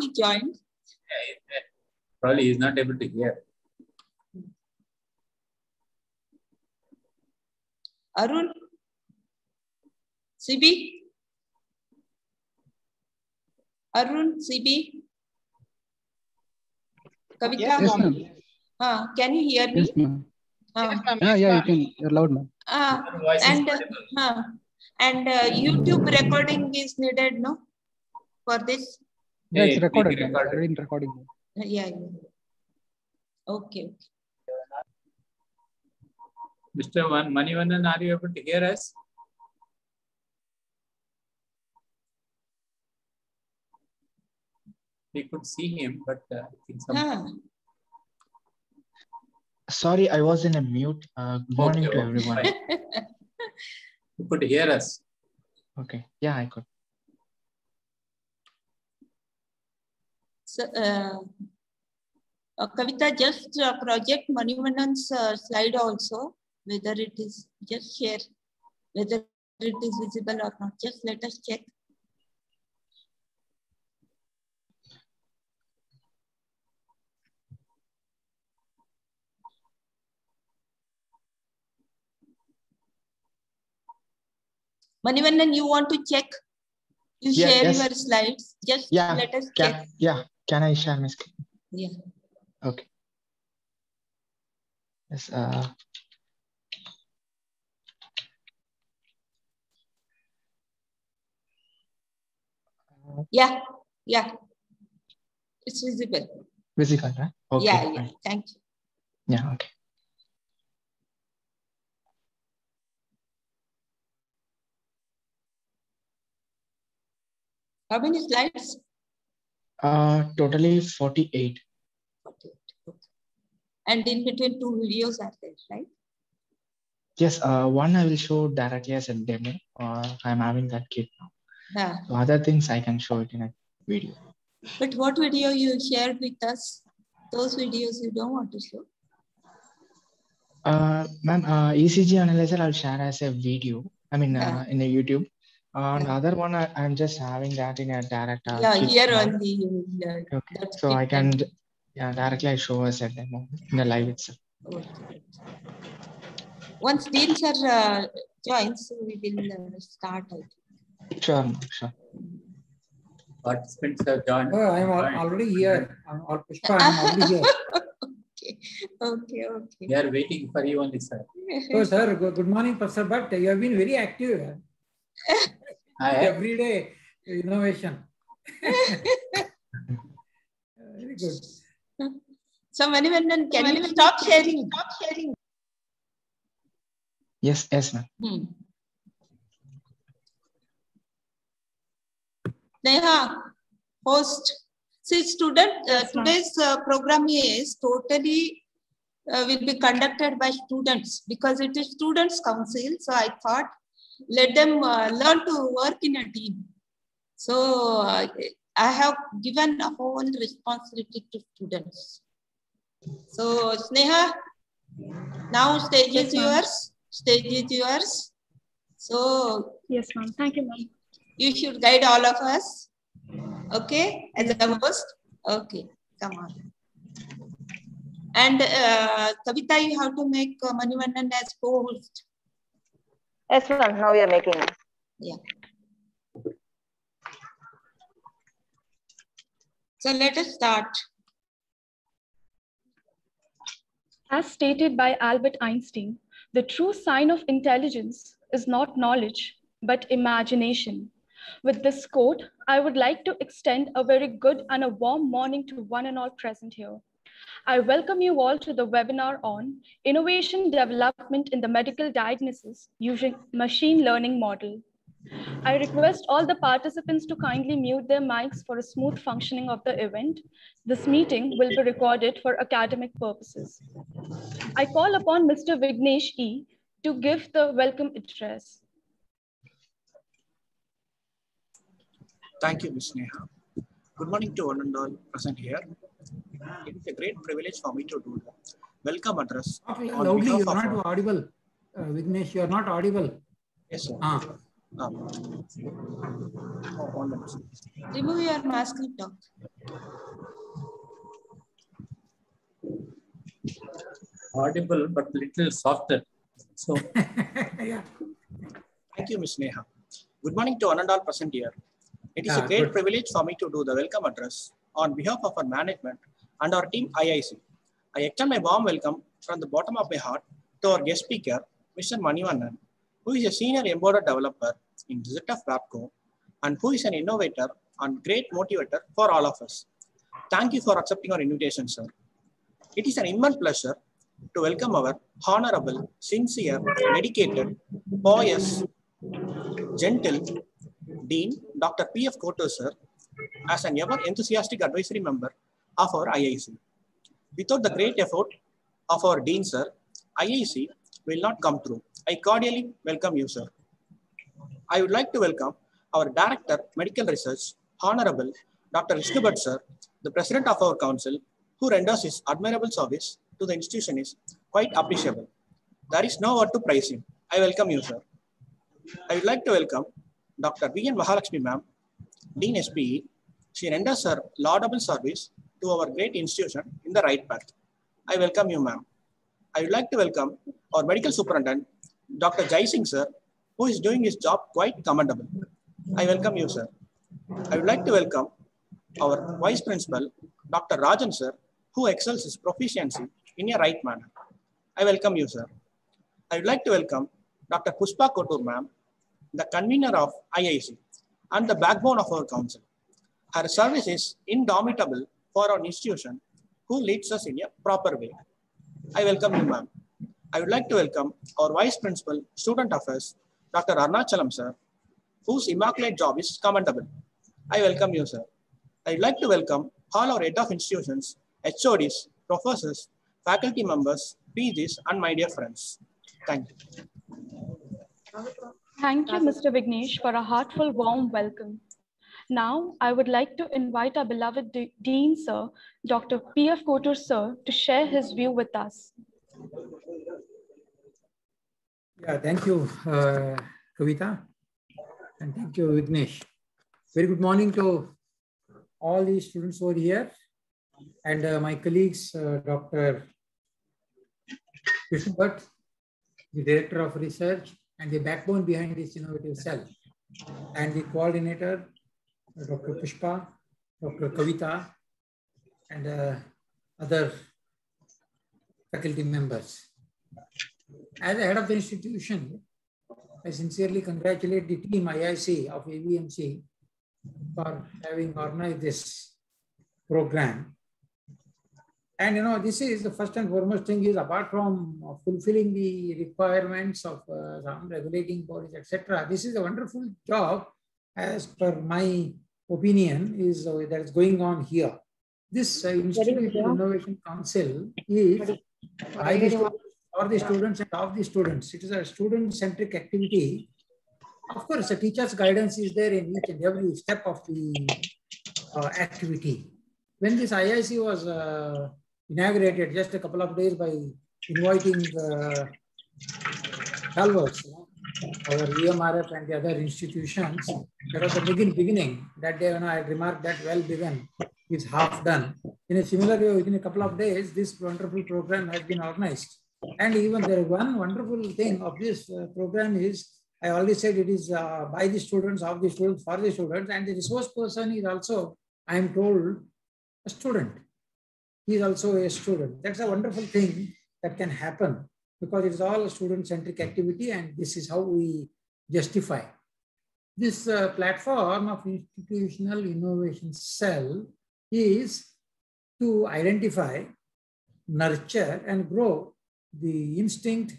he joined. Probably he's not able to hear. Arun, CB, Arun, CB, Kavita. Yes, ma'am. Can you hear me? Yes, ma'am. Yes, yeah, you can. You're loud, ma'am. And YouTube recording is needed, no? For this? Yeah, it's recorded. It's already in recording. Yeah. Okay. Mr. Manivannan, are you able to hear us? We could see him, but I think Sorry, I was in a mute. Good morning to everyone. You could hear us. Okay. Yeah, I could. So, Kavita, just project Manivannan's slide also, whether it is, just share whether it is visible or not. Just let us check. Manivannan, you want to check? You share your slides. Just let us check. Can I share my screen? Yeah. Okay. Yes. Yeah. It's visible. Visible, right? Okay. Yeah. Thank you. Yeah. Okay. How many slides? Totally 48. 48. Okay. And in between 2 videos are there, right? Yes. One I will show directly as a demo. I'm having that kit now. Yeah. So other things I can show it in a video. But what video you shared with us? Those videos you don't want to show? Ma'am, ECG analyzer I'll share as a video. I mean, in a YouTube. And other one I'm just having that in a direct. Here only. Okay. So I can directly I show us a demo in the live itself. Okay. Once Dean sir joins, we will start. Sure. Participants have joined. Oh, I'm already here. I'm already here. Okay. We are waiting for you only, sir. Oh, sir. Good morning, Professor. But you have been very active. Every day, innovation. Very good. So, Manivannan, can you stop sharing? Yes, ma'am. Neha, host. See, today's program is totally will be conducted by students because it is students' council. So I thought, let them learn to work in a team. So I have given a whole responsibility to students. So Sneha, now stage is yours. So yes, ma'am. Thank you, ma'am. You should guide all of us. Okay, as a host. Okay, come on. And Kavita, you have to make Manivannan as co-host. Yes, ma'am. Now we are making it. Yeah. So let us start. As stated by Albert Einstein, the true sign of intelligence is not knowledge, but imagination. With this quote, I would like to extend a very good and a warm morning to one and all present here. I welcome you all to the webinar on Innovation Development in the Medical Diagnosis using Machine Learning Model. I request all the participants to kindly mute their mics for a smooth functioning of the event. This meeting will be recorded for academic purposes. I call upon Mr. Vignesh E. to give the welcome address. Thank you, Ms. Neha. Good morning to one and all present here. It is a great privilege for me to do the welcome address. Loudly, you are not audible. Vignesh, you are not audible. Yes, sir. Remove your mask and talk. Audible, but little softer. So, yeah. Thank you, Ms. Neha. Good morning to one and all present here. It is a great privilege for me to do the welcome address on behalf of our management and our team IIC. I extend my warm welcome from the bottom of my heart to our guest speaker, Mr. Manivannan, who is a senior embedded developer in ZF Wabco and who is an innovator and great motivator for all of us. Thank you for accepting our invitation, sir. It is an immense pleasure to welcome our honorable, sincere, dedicated, pious, gentle Dean, Dr. P.F. Kotur, sir, as an ever enthusiastic advisory member of our IIC. Without the great effort of our Dean, sir, IIC will not come through. I cordially welcome you, sir. I would like to welcome our Director, Medical Research, Honorable Dr. Vishnu Bhatt, sir, the President of our Council, who renders his admirable service to the institution is quite appreciable. There is no word to praise him. I welcome you, sir. I would like to welcome Dr. V.N. Mahalakshmi, ma'am, Dean SPE. She renders her laudable service to our great institution in the right path. I welcome you, ma'am. I would like to welcome our medical superintendent, Dr. Jai Singh, sir, who is doing his job quite commendable. I welcome you, sir. I would like to welcome our vice principal, Dr. Rajan, sir, who excels his proficiency in a right manner. I welcome you, sir. I would like to welcome Dr. Pushpa Kotur, ma'am, the convener of IIC and the backbone of our council. Her service is indomitable for our institution, who leads us in a proper way. I welcome you, ma'am. I would like to welcome our Vice Principal, Student Affairs, Dr. Arnachalam, sir, whose immaculate job is commendable. I welcome you, sir. I would like to welcome all our head of institutions, HODs, professors, faculty members, PGs, and my dear friends. Thank you. Thank you, Mr. Vignesh, for a heartful, warm welcome. Now, I would like to invite our beloved Dean, sir, Dr. P.F. Kotur, sir, to share his view with us. Yeah, thank you, Kavita, and thank you, Vignesh. Very good morning to all the students over here and my colleagues, Dr. Vishnu Bhatt, the Director of Research and the backbone behind this innovative cell, and the coordinator, Dr. Pushpa, Dr. Kavita, and other faculty members. As the head of the institution, I sincerely congratulate the team IIC of AVMC for having organized this program. And this is the first and foremost thing is, apart from fulfilling the requirements of some regulating bodies, etc., this is a wonderful job, as per my opinion, is that is going on here. This Institute Innovation Council is by the students, for the students and of the students. It is a student-centric activity. Of course, the teacher's guidance is there in each and every step of the activity. When this IIC was inaugurated just a couple of days by inviting Calvers, our EMRF and the other institutions, that was the beginning. That day, I remarked that well begun is half done. In a similar way, within a couple of days, this wonderful program has been organized. And even there is one wonderful thing of this program is, I already said it is by the students, of the students, for the students, and the resource person is also, I am told, a student. He is also a student. That's a wonderful thing that can happen because it is all a student-centric activity, and this is how we justify. This platform of Institutional Innovation Cell is to identify, nurture, and grow the instinct,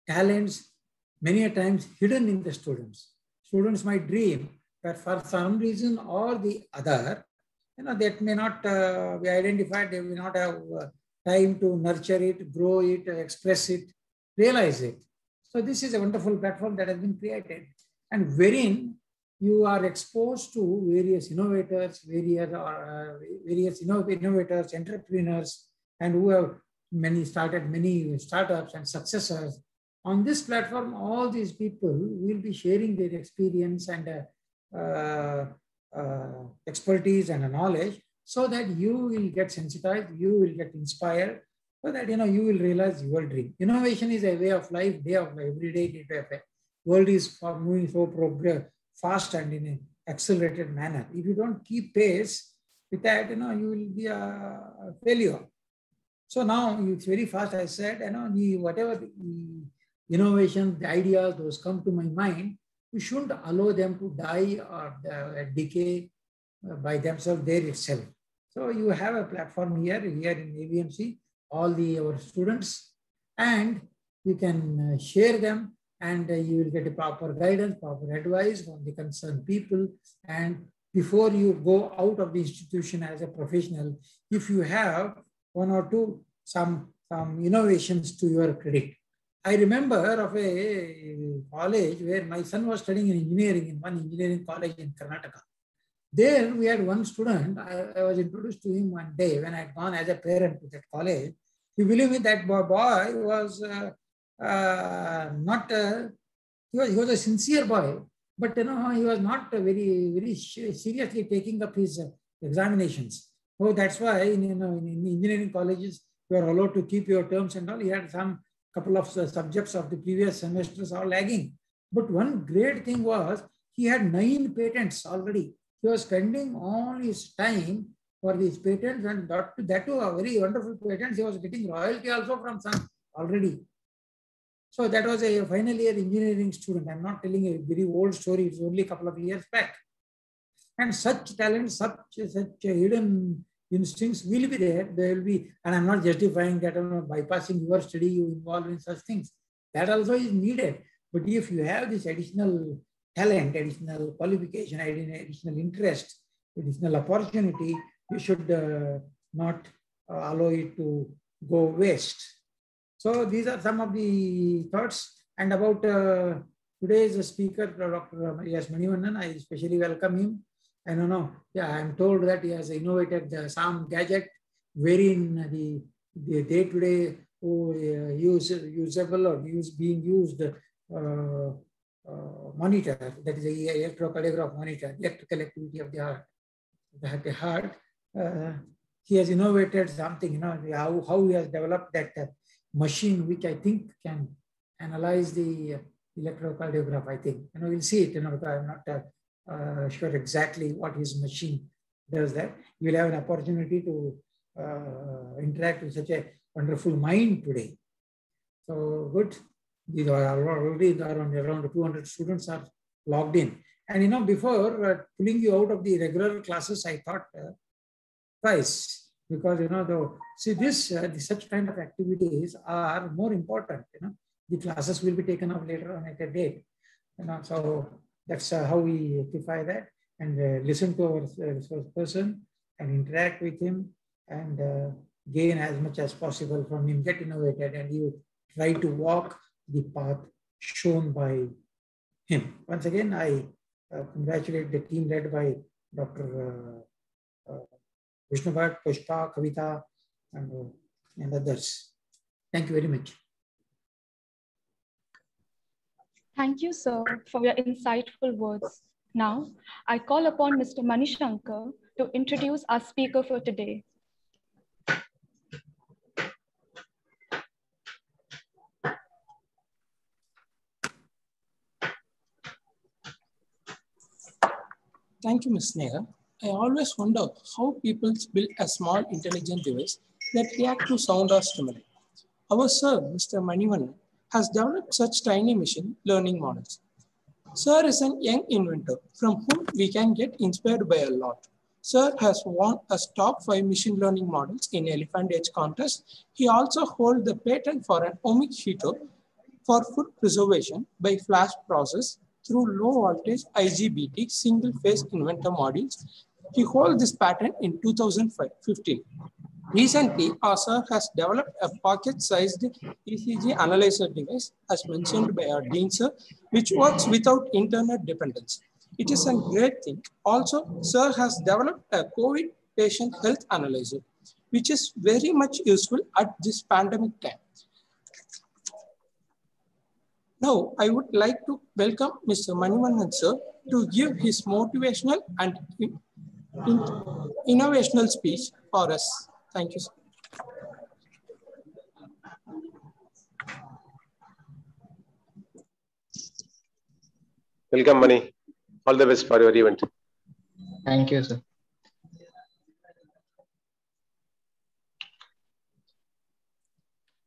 talents, many a times hidden in the students. Students might dream that for some reason or the other, that may not be identified, they will not have time to nurture it, grow it, express it, realize it. So this is a wonderful platform that has been created, and wherein you are exposed to various innovators, various innovators, entrepreneurs, and who have started many startups and successors. On this platform, all these people will be sharing their experience and expertise and knowledge so that you will get sensitized, you will get inspired, so that you will realize your dream. Innovation is a way of life, day of life, every day, day of life. World is moving so fast and in an accelerated manner. If you don't keep pace with that, you will be a failure. So now it's very fast. I said, whatever the innovation, the ideas, those come to my mind, we shouldn't allow them to die or decay by themselves there itself. So you have a platform here in AVMC, all our students, and you can share them, and you will get a proper guidance, proper advice from the concerned people. And before you go out of the institution as a professional, if you have one or two, some innovations to your credit. I remember of a college where my son was studying in engineering in one engineering college in Karnataka. There we had one student, I was introduced to him one day when I had gone as a parent to that college. You believe me, that boy was he was a sincere boy, but he was not very seriously taking up his examinations. So that's why in engineering colleges you are allowed to keep your terms and all. He had some couple of subjects of the previous semesters are lagging. But one great thing was he had 9 patents already. He was spending all his time for these patents, and that too a very wonderful patents. He was getting royalty also from some already. So that was a final year engineering student. I'm not telling a very old story. It's only a couple of years back. And such talent, such hidden instincts will be there. There will be, and I'm not justifying that, bypassing your study, you involve in such things. That also is needed. But if you have this additional talent, additional qualification, additional interest, additional opportunity, you should not allow it to go waste. So these are some of the thoughts. And about today's speaker, Dr. S. Manivannan, I especially welcome him. I don't know. Yeah, I'm told that he has innovated some gadget wherein the day-to-day usable or being used monitor, that is the electrocardiograph monitor, electrical activity of the heart. He has innovated something, how he has developed that machine, which I think can analyze the electrocardiograph, I think. We'll see it, I'm not sure exactly what his machine does that. You will have an opportunity to interact with such a wonderful mind today. So good. These are already around 200 students are logged in. And before pulling you out of the regular classes, I thought twice, because such kind of activities are more important. The classes will be taken up later on at a date. So that's how we rectify that, and listen to our resource person and interact with him, and gain as much as possible from him, get innovated, and you try to walk the path shown by him. Once again, I congratulate the team led by Dr. Vishnu Bhatt, Pushpa, Kavita, and others. Thank you very much. Thank you, sir, for your insightful words. Now, I call upon Mr. Manishankar to introduce our speaker for today. Thank you, Ms. Neha. I always wonder how people build a small intelligent device that reacts to sound or stimuli. Our sir, Mr. Manivannan, has developed such tiny machine learning models. Sir is an young inventor from whom we can get inspired by a lot. Sir has won us top 5 machine learning models in Elephant Edge contest. He also holds the patent for an ohmic heater for food preservation by flash process through low voltage IGBT single phase inverter modules. He holds this patent in 2015. Recently, our sir has developed a pocket-sized ECG analyzer device, as mentioned by our dean sir, which works without internet dependence. It is a great thing. Also, sir has developed a COVID patient health analyzer, which is very much useful at this pandemic time. Now, I would like to welcome Mr. Manivannan sir to give his motivational and innovational speech for us. Thank you, sir. Welcome, Mani. All the best for your event. Thank you, sir.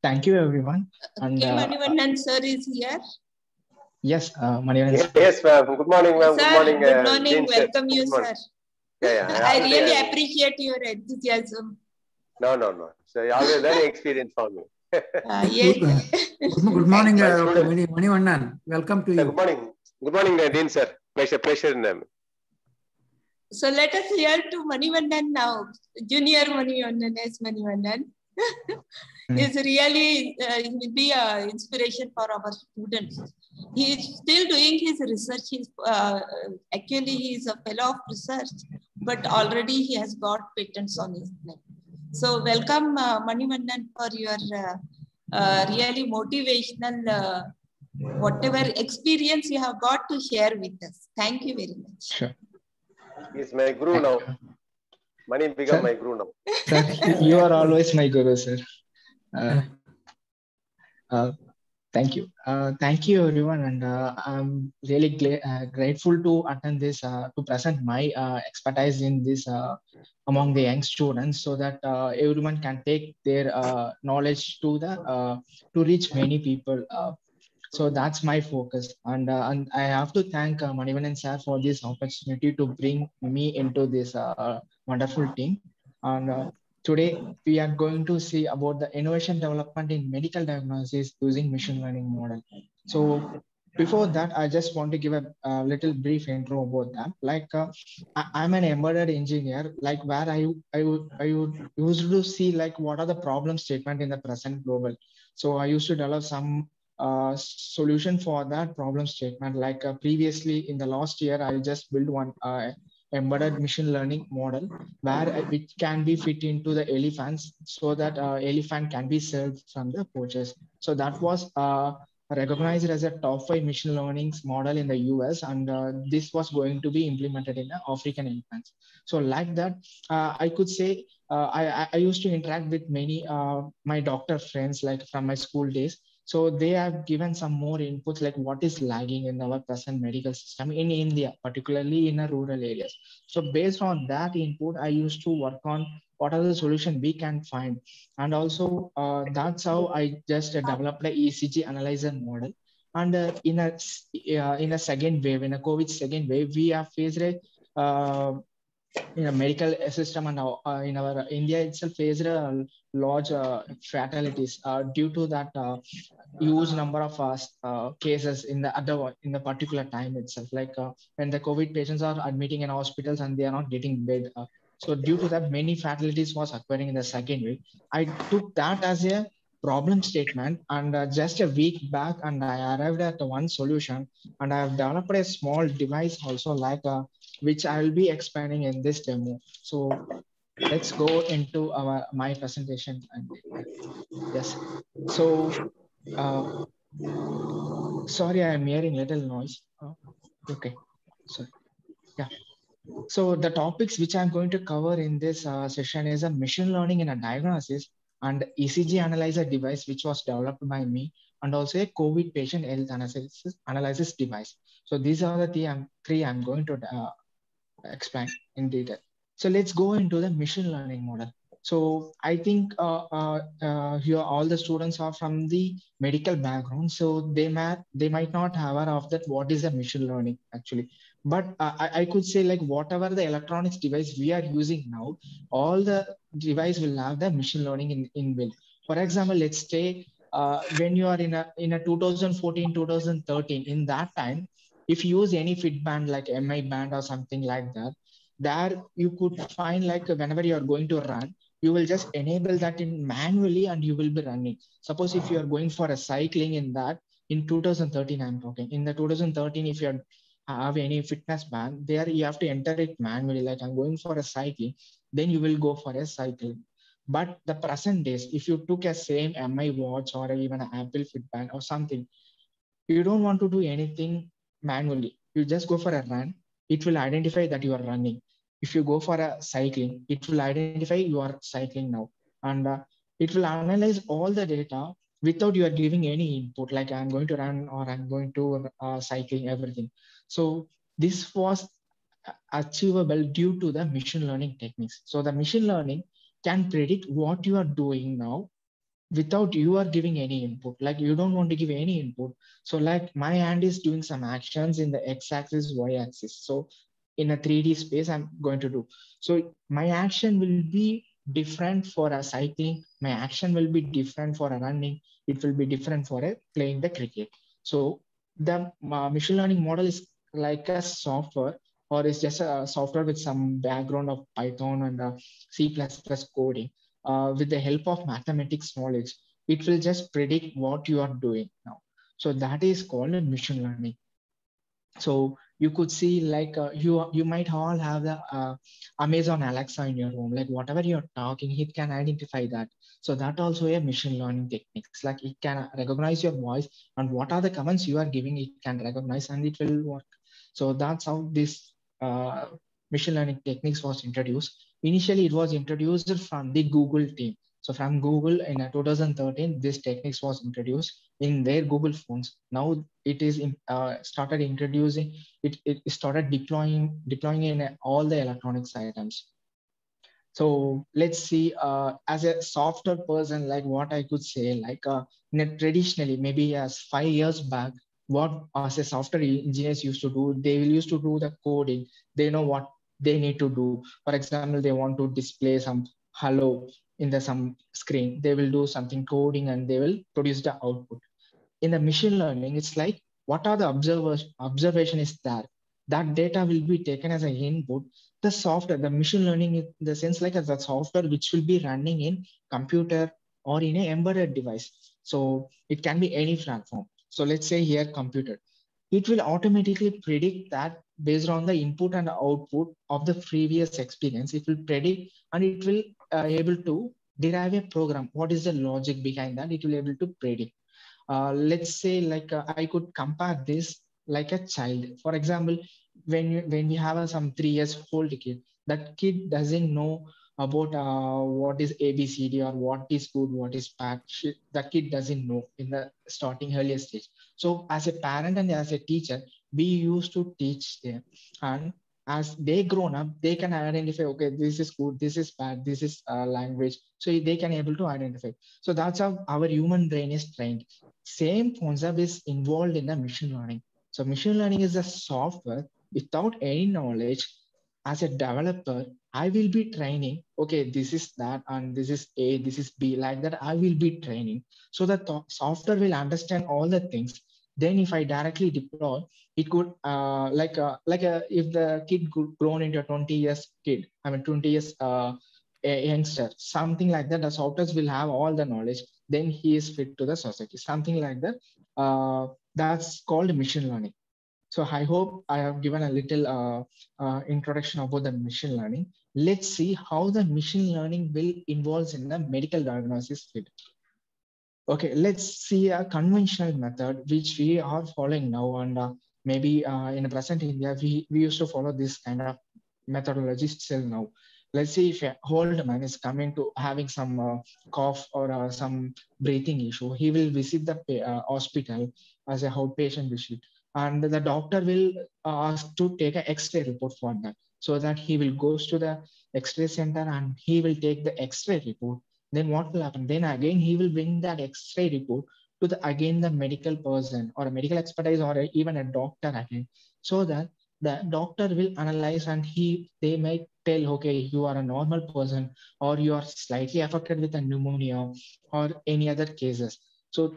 Thank you, everyone. And Manivannan sir is here. Yes, Manivannan. Yes, ma'am. Good morning, ma'am. Good morning. Good morning. Welcome you, sir. Yeah. I really appreciate your enthusiasm. No. So always very experience for me. Yes. Good morning, Dr. Manivannan. Welcome to you. Good morning. Good morning, Dean sir. Pleasure in them. So let us hear to Manivannan now. Junior Manivannan as Manivannan. Is really he will be an inspiration for our students. He is still doing his research. Actually, he is a fellow of research, but already he has got patents on his name. So welcome, Manivannan, for your really motivational, whatever experience you have got to share with us. Thank you very much. Sure. He's my guru now. Mani become my guru now. Sir, you are always my guru, sir. Thank you. Thank you, everyone. And I'm really grateful to attend this, to present my expertise in this among the young students, so that everyone can take their knowledge to reach many people. So that's my focus. And I have to thank Manivannan sir for this opportunity to bring me into this wonderful team. And today, we are going to see about the innovation development in medical diagnosis using machine learning model. So before that, I just want to give a little brief intro about that. Like I'm an embedded engineer, like where I used to see like what are the problem statement in the present global. So I used to develop some solution for that problem statement. Like previously in the last year, I just built one embedded machine learning model where it can be fit into the elephants, so that elephant can be served from the poachers. So that was recognized as a top 5 machine learning model in the US, and this was going to be implemented in the African elephants. So like that, I could say I used to interact with many my doctor friends, like from my school days. So they have given some more inputs, like what is lagging in our present medical system in India, particularly in the rural areas. So based on that input, I used to work on what are the solutions we can find. And also that's how I just developed the ECG analyzer model. And in a second wave, in a COVID second wave, we have faced a in a medical system, and in our India itself faced a large fatalities due to that huge number of cases in the particular time itself. Like when the COVID patients are admitting in hospitals and they are not getting bed. So due to that, many fatalities was occurring in the second wave. I took that as a problem statement, and just a week back, and I arrived at one solution, and I have developed a small device also, like which I will be expanding in this demo. So let's go into my presentation. Yes. So sorry, I am hearing little noise. Okay. Sorry. Yeah. So the topics which I'm going to cover in this session is a machine learning in a diagnosis and ECG analyzer device, which was developed by me, and also a COVID patient health analysis device. So these are the three I'm going to explain in detail. So let's go into the machine learning model. So I think here all the students are from the medical background, so they might not have aware of that what is a machine learning actually. But I could say, like, whatever the electronics device we are using now, all the device will have the machine learning in built. For example, let's say when you are in a 2014, 2013, in that time, if you use any fit band like MI band or something like that, there you could find, like, whenever you are going to run, you will just enable that in manually and you will be running. Suppose if you are going for a cycling in that, in 2013, I'm talking, in the 2013, if you have any fitness band, there you have to enter it manually, like I'm going for a cycling, then you will go for a cycling. But the present days, if you took a same MI watch or even an Apple Fitband or something, you don't want to do anything manually. You just go for a run. It will identify that you are running. if you go for a cycling, it will identify you are cycling now. And it will analyze all the data without you are giving any input, like I'm going to run or I'm going to cycling, everything. So this was achievable due to the machine learning techniques. So the machine learning can predict what you are doing now without you are giving any input. Like you don't want to give any input. So like my hand is doing some actions in the x-axis, y-axis. So in a 3D space, I'm going to do. So my action will be different for a cycling. My action will be different for a running. It will be different for a playing the cricket. So the machine learning model is like a software, or is just a software with some background of Python and C++ coding. With the help of mathematics knowledge, it will just predict what you are doing now. So that is called machine learning. So you could see like you might all have the Amazon Alexa in your home, like whatever you're talking, it can identify that. So that also a machine learning techniques, like it can recognize your voice and what are the commands you are giving, it can recognize and it will work. So that's how this machine learning techniques was introduced. Initially, it was introduced from the Google team. So from Google in 2013, this techniques was introduced in their Google phones. Now it is started introducing it. It started deploying in all the electronics items. So let's see. As a software person, like what I could say, like traditionally, maybe as 5 years back, what as a software engineers used to do, they will used to do the coding. They know what they need to do. For example, they want to display some hello in the some screen. They will do something coding and they will produce the output. In the machine learning, it's like what are the observation is there. That data will be taken as an input. The software, the machine learning, in the sense like as a software which will be running in computer or in an embedded device. So it can be any platform. So let's say here computer. It will automatically predict that based on the input and output of the previous experience. It will predict and it will able to derive a program. What is the logic behind that? It will able to predict. Let's say like I could compare this like a child. For example, when we have some 3 years old kid, that kid doesn't know about what is ABCD or what is good, what is bad. That kid doesn't know in the starting earlier stage. So as a parent and as a teacher, we used to teach them, and as they grown up, they can identify, okay, this is good, this is bad, this is language. So they can able to identify. So that's how our human brain is trained. Same concept is involved in the machine learning. So machine learning is a software without any knowledge. As a developer, I will be training, okay, this is that, and this is A, this is B, like that I will be training. So the software will understand all the things. Then if I directly deploy, it could if the kid could grown into a 20 years kid, 20 years a youngster, something like that, the software will have all the knowledge. Then he is fit to the society, something like that. That's called machine learning. So I hope I have given a little introduction about the machine learning. Let's see how the machine learning will involve in the medical diagnosis field. Okay, let's see a conventional method which we are following now, and maybe in the present India, we used to follow this kind of methodology still now. Let's say if an old man is coming to having some cough or some breathing issue, he will visit the hospital as a outpatient visit, and the doctor will ask to take an X-ray report for that, so that he will goes to the X-ray center and he will take the X-ray report. Then what will happen? Then again, he will bring that X-ray report to the medical person or a medical expertise or even a doctor again, so that the doctor will analyze and they may tell, okay, you are a normal person or you are slightly affected with a pneumonia or any other cases. So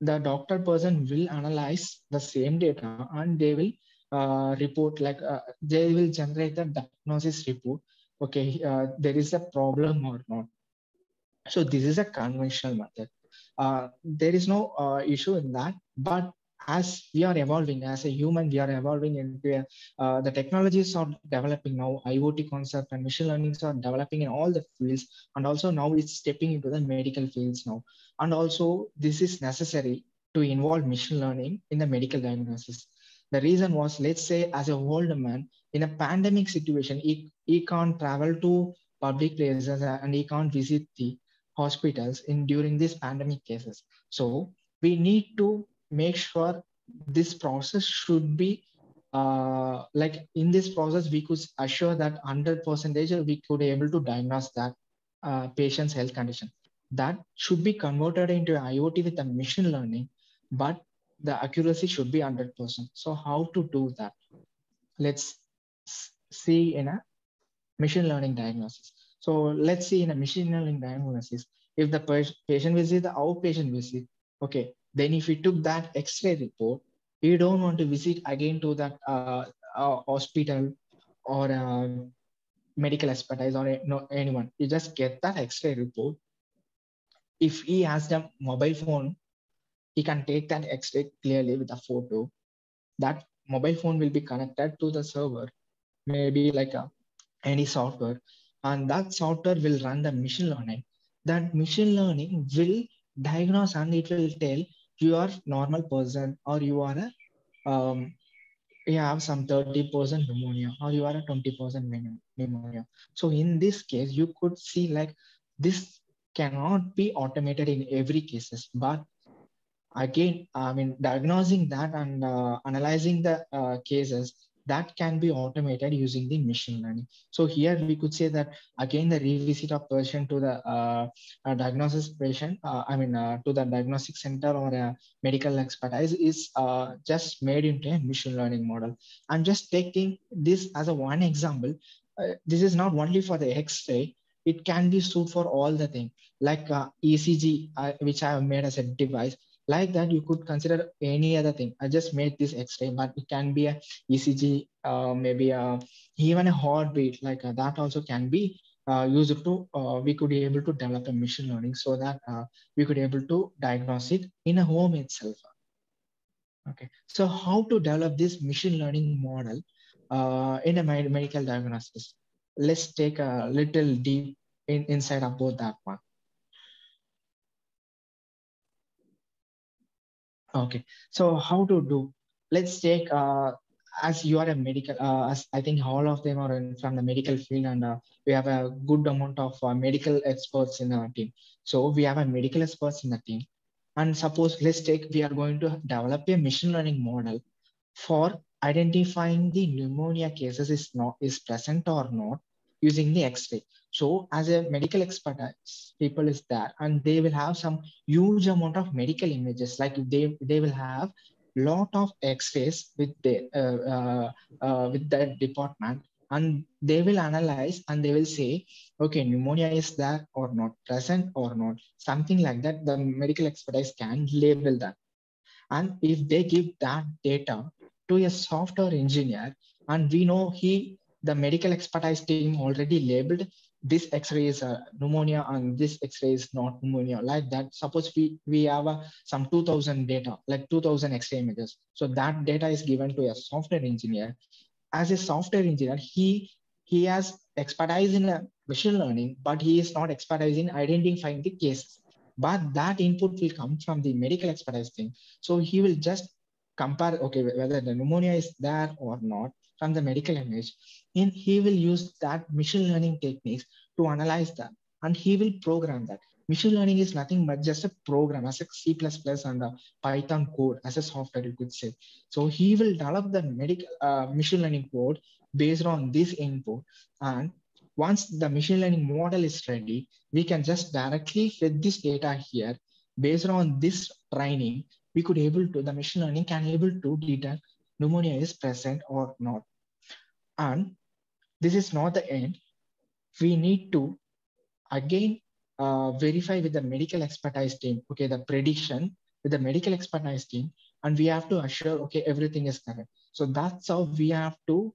the doctor person will analyze the same data and they will report, like they will generate the diagnosis report. Okay, there is a problem or not. So this is a conventional method. There is no issue in that, but as we are evolving as a human, we are evolving into the technologies are developing now. IoT concept and machine learnings are developing in all the fields, and also now it's stepping into the medical fields now. And also this is necessary to involve machine learning in the medical diagnosis. The reason was, let's say as a old man, in a pandemic situation, he can't travel to public places and he can't visit the hospitals in during these pandemic cases. So we need to make sure this process should be like in this process, we could assure that 100% we could able to diagnose that patient's health condition. That should be converted into IoT with a machine learning, but the accuracy should be 100%. So how to do that? Let's see in a machine learning diagnosis. So let's see in a machine learning diagnosis, if the patient visit the outpatient visit, okay, then if we took that X-ray report, you don't want to visit again to that hospital or medical expertise or no, anyone. You just get that X-ray report. If he has the mobile phone, he can take that X-ray clearly with a photo. That mobile phone will be connected to the server, maybe like any software, and that software will run the machine learning. That machine learning will diagnose and it will tell you are normal person or you are a you have some 30% pneumonia or you are a 20% pneumonia. So in this case, you could see like this cannot be automated in every cases, but again, I mean, diagnosing that and analyzing the cases that can be automated using the machine learning. So here we could say that again, the revisit of patient to the diagnosis patient, to the diagnostic center or a medical expertise is just made into a machine learning model. I'm just taking this as a one example. This is not only for the X-ray, it can be used for all the things like ECG, which I have made as a device. Like that, you could consider any other thing. I just made this X-ray, but it can be a ECG, maybe even a heartbeat, like that also can be used to, we could be able to develop a machine learning so that we could be able to diagnose it in a home itself. Okay, so how to develop this machine learning model in a medical diagnosis? Let's take a little deep inside about that one. Okay, so how to do? Let's take as you are a medical, as I think all of them are from the medical field, and we have a good amount of medical experts in our team. So we have a medical experts in the team, and suppose let's take we are going to develop a machine learning model for identifying the pneumonia cases is present or not using the X-ray. So as a medical expert, people is there and they will have some huge amount of medical images. Like they will have lot of X-rays with that department, and they will analyze and they will say, okay, pneumonia is there or not, present or not, something like that. The medical expertise can label that. And if they give that data to a software engineer, and we know the medical expertise team already labeled this X-ray is pneumonia and this X-ray is not pneumonia, like that. Suppose we have some 2000 data, like 2000 X-ray images. So that data is given to a software engineer. As a software engineer, he has expertise in machine learning, but he is not expertise in identifying the cases. But that input will come from the medical expertise thing. So he will just compare, okay, whether the pneumonia is there or not from the medical image. And he will use that machine learning techniques to analyze that. And he will program that. Machine learning is nothing but just a program, as a C++ and a Python code, as a software, you could say. So he will develop the machine learning code based on this input. And once the machine learning model is ready, we can just directly feed this data here. Based on this training, we could the machine learning can able to detect pneumonia is present or not. And this is not the end. We need to again verify with the medical expertise team, okay, the prediction with the medical expertise team, and we have to assure, okay, everything is correct. So that's how we have to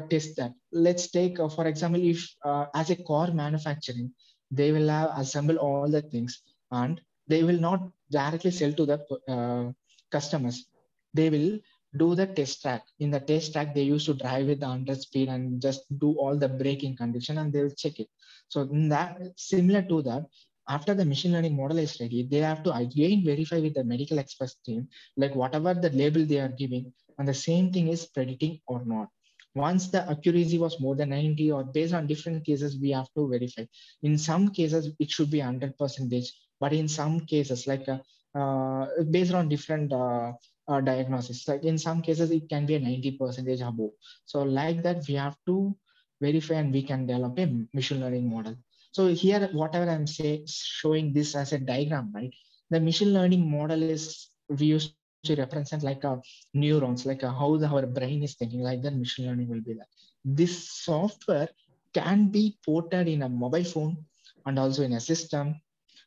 test that. Let's take, for example, if as a car manufacturing, they will have assemble all the things and they will not directly sell to the customers. They will do the test track. In the test track, they used to drive with the 100 speed and just do all the braking condition and they will check it. So in that, similar to that, after the machine learning model is ready, they have to again verify with the medical expert team, like whatever the label they are giving, and the same thing is predicting or not. Once the accuracy was more than 90 or based on different cases, we have to verify. In some cases, it should be 100%, but in some cases, like based on different diagnosis, like in some cases, it can be a 90% above. So like that, we have to verify and we can develop a machine learning model. So here, whatever I'm showing this as a diagram, right? The machine learning model is, we used to represent like neurons, like how our brain is thinking, like that machine learning will be that. This software can be ported in a mobile phone and also in a system.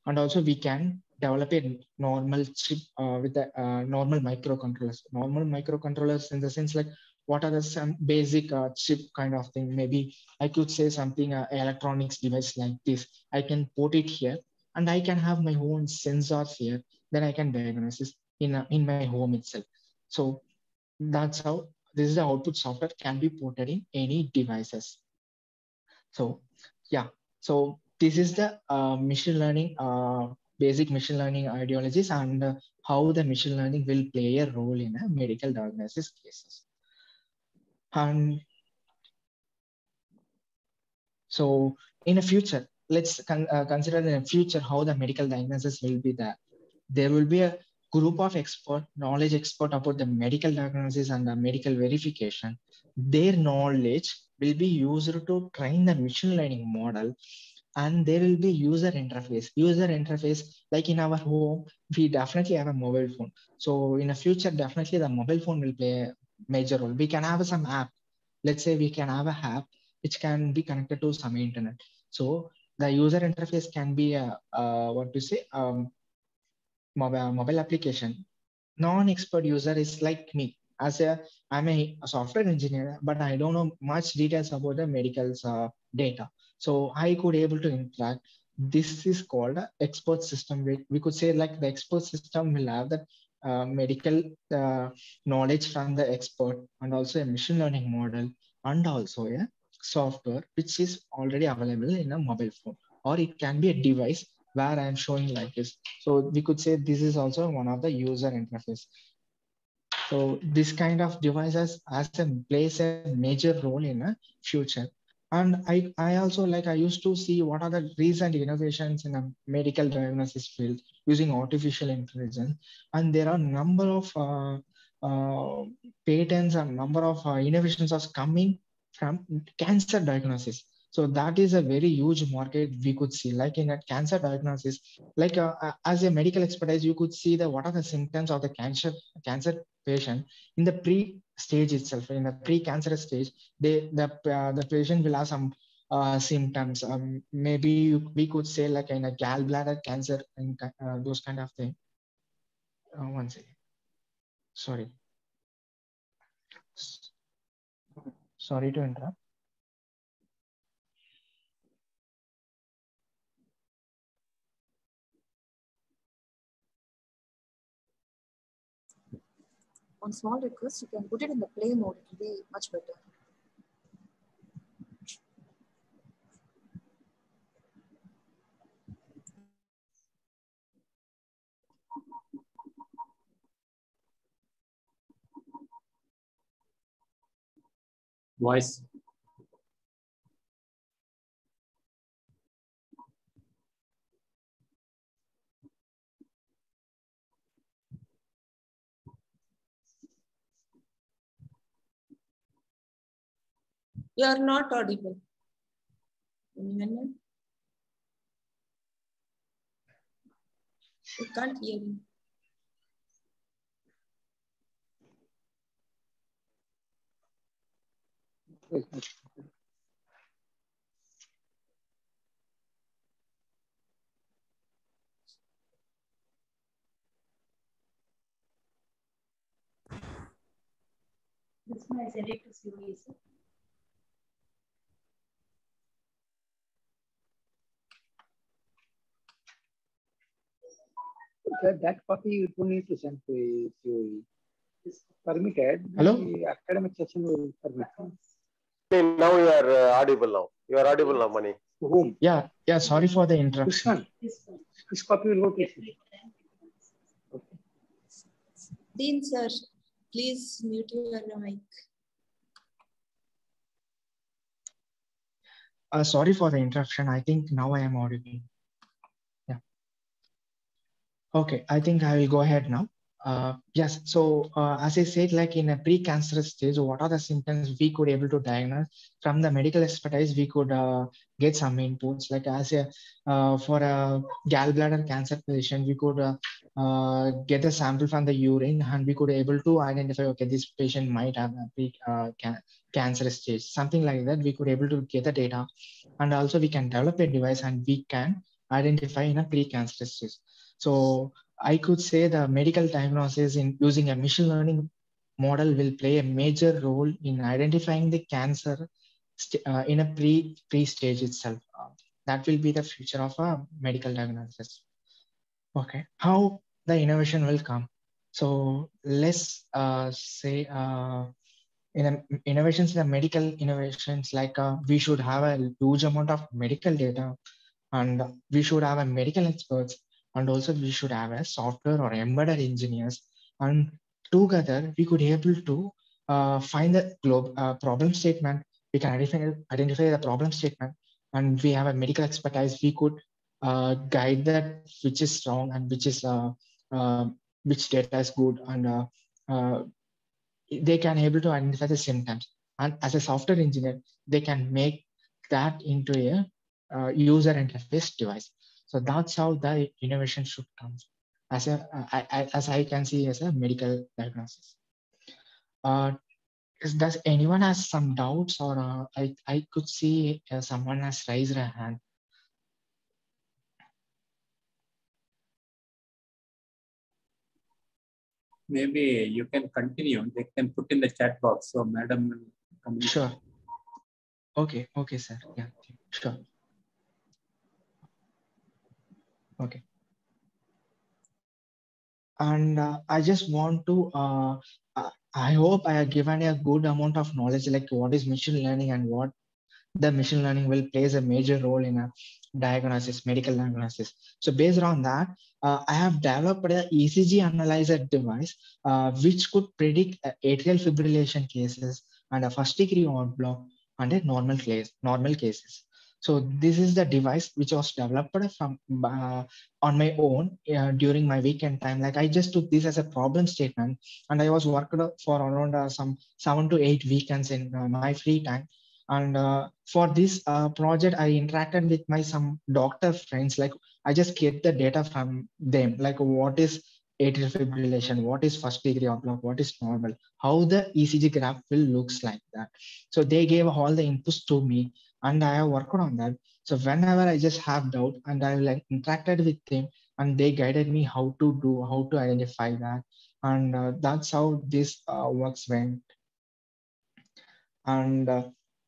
And also we can develop a normal chip with the normal microcontrollers. Normal microcontrollers in the sense like, what are the some basic chip kind of thing? Maybe I could say something electronics device like this. I can put it here and I can have my own sensors here. Then I can diagnose this in my home itself. So that's how this is the output software can be ported in any devices. So yeah, so this is the machine learning, basic machine learning ideologies and how the machine learning will play a role in a medical diagnosis cases. And so in the future, let's consider in the future how the medical diagnosis will be there. There will be a group of knowledge expert about the medical diagnosis and the medical verification. Their knowledge will be used to train the machine learning model, and there will be user interface. User interface, like in our home, we definitely have a mobile phone. So in the future, definitely the mobile phone will play a major role. We can have some app. Let's say we can have a app which can be connected to some internet. So the user interface can be a what to say, mobile application. Non-expert user is like me. I'm a software engineer, but I don't know much details about the medical data. So I could able to interact. This is called an expert system. We could say like the expert system will have the medical knowledge from the expert, and also a machine learning model, and also a software which is already available in a mobile phone, or it can be a device where I'm showing like this. So we could say this is also one of the user interface. So this kind of devices plays a major role in the future. And I also like, I used to see what are the recent innovations in the medical diagnosis field using artificial intelligence. And there are a number of patents and number of innovations are coming from cancer diagnosis. So that is a very huge market we could see, like in a cancer diagnosis, like as a medical expertise, you could see what are the symptoms of the cancer patient in the pre-stage itself. In the pre-cancerous stage, the patient will have some symptoms. Maybe we could say like in a gallbladder cancer and those kind of thing. One second. Sorry to interrupt. On small request, you can put it in the play mode. It will be much better. Voice. You are not audible. You can't hear me. This one I sent it to series. That copy you don't need to send to COE. It's permitted. Hello? The academic session will permit. Now you are audible now. You are audible now, Mani. To whom? Yeah. Sorry for the interruption. This copy will go to you. Okay. Dean sir, please mute your mic. Sorry for the interruption. I think now I am audible. Yeah. Okay, I think I will go ahead now. Yes, so as I said, like in a pre-cancerous stage, what are the symptoms we could able to diagnose? From the medical expertise, we could get some inputs. Like as a for a gallbladder cancer patient, we could get a sample from the urine, and we could able to identify, okay, this patient might have a cancerous stage, something like that. We could able to get the data, and also we can develop a device and we can identify in a pre-cancerous stage. So I could say the medical diagnosis in using a machine learning model will play a major role in identifying the cancer in a pre stage itself. That will be the future of a medical diagnosis. Okay, how the innovation will come. So let's say in innovations, the medical innovations, like we should have a huge amount of medical data, and we should have a medical experts, and also we should have a software or embedded engineers, and together we could able to find the problem statement. We can identify the problem statement, and we have a medical expertise. We could guide that which is wrong and which is which data is good, and they can able to identify the symptoms. And as a software engineer, they can make that into a user interface device. So that's how the innovation should come as as I can see as a medical diagnosis. Does anyone has some doubts, or I could see someone has raised a hand. Maybe you can continue. They can put in the chat box. So madam will come. Sure. Okay, sir. Yeah, sure. Okay. And I just want to, I hope I have given a good amount of knowledge, like what is machine learning and what the machine learning will plays a major role in a diagnosis, medical diagnosis. So based on that, I have developed an ECG analyzer device, which could predict atrial fibrillation cases and a first degree heart block and a normal cases. So this is the device which was developed from on my own during my weekend time. Like I just took this as a problem statement, and I was working for around some 7 to 8 weekends in my free time. And for this project, I interacted with my some doctor friends. Like I just get the data from them, like what is atrial fibrillation, what is first degree heart block, what is normal, how the ECG graph will looks like that. So they gave all the inputs to me, and I have worked on that. So whenever I just have doubt, and I like interacted with them, and they guided me how to identify that, and that's how this works went. And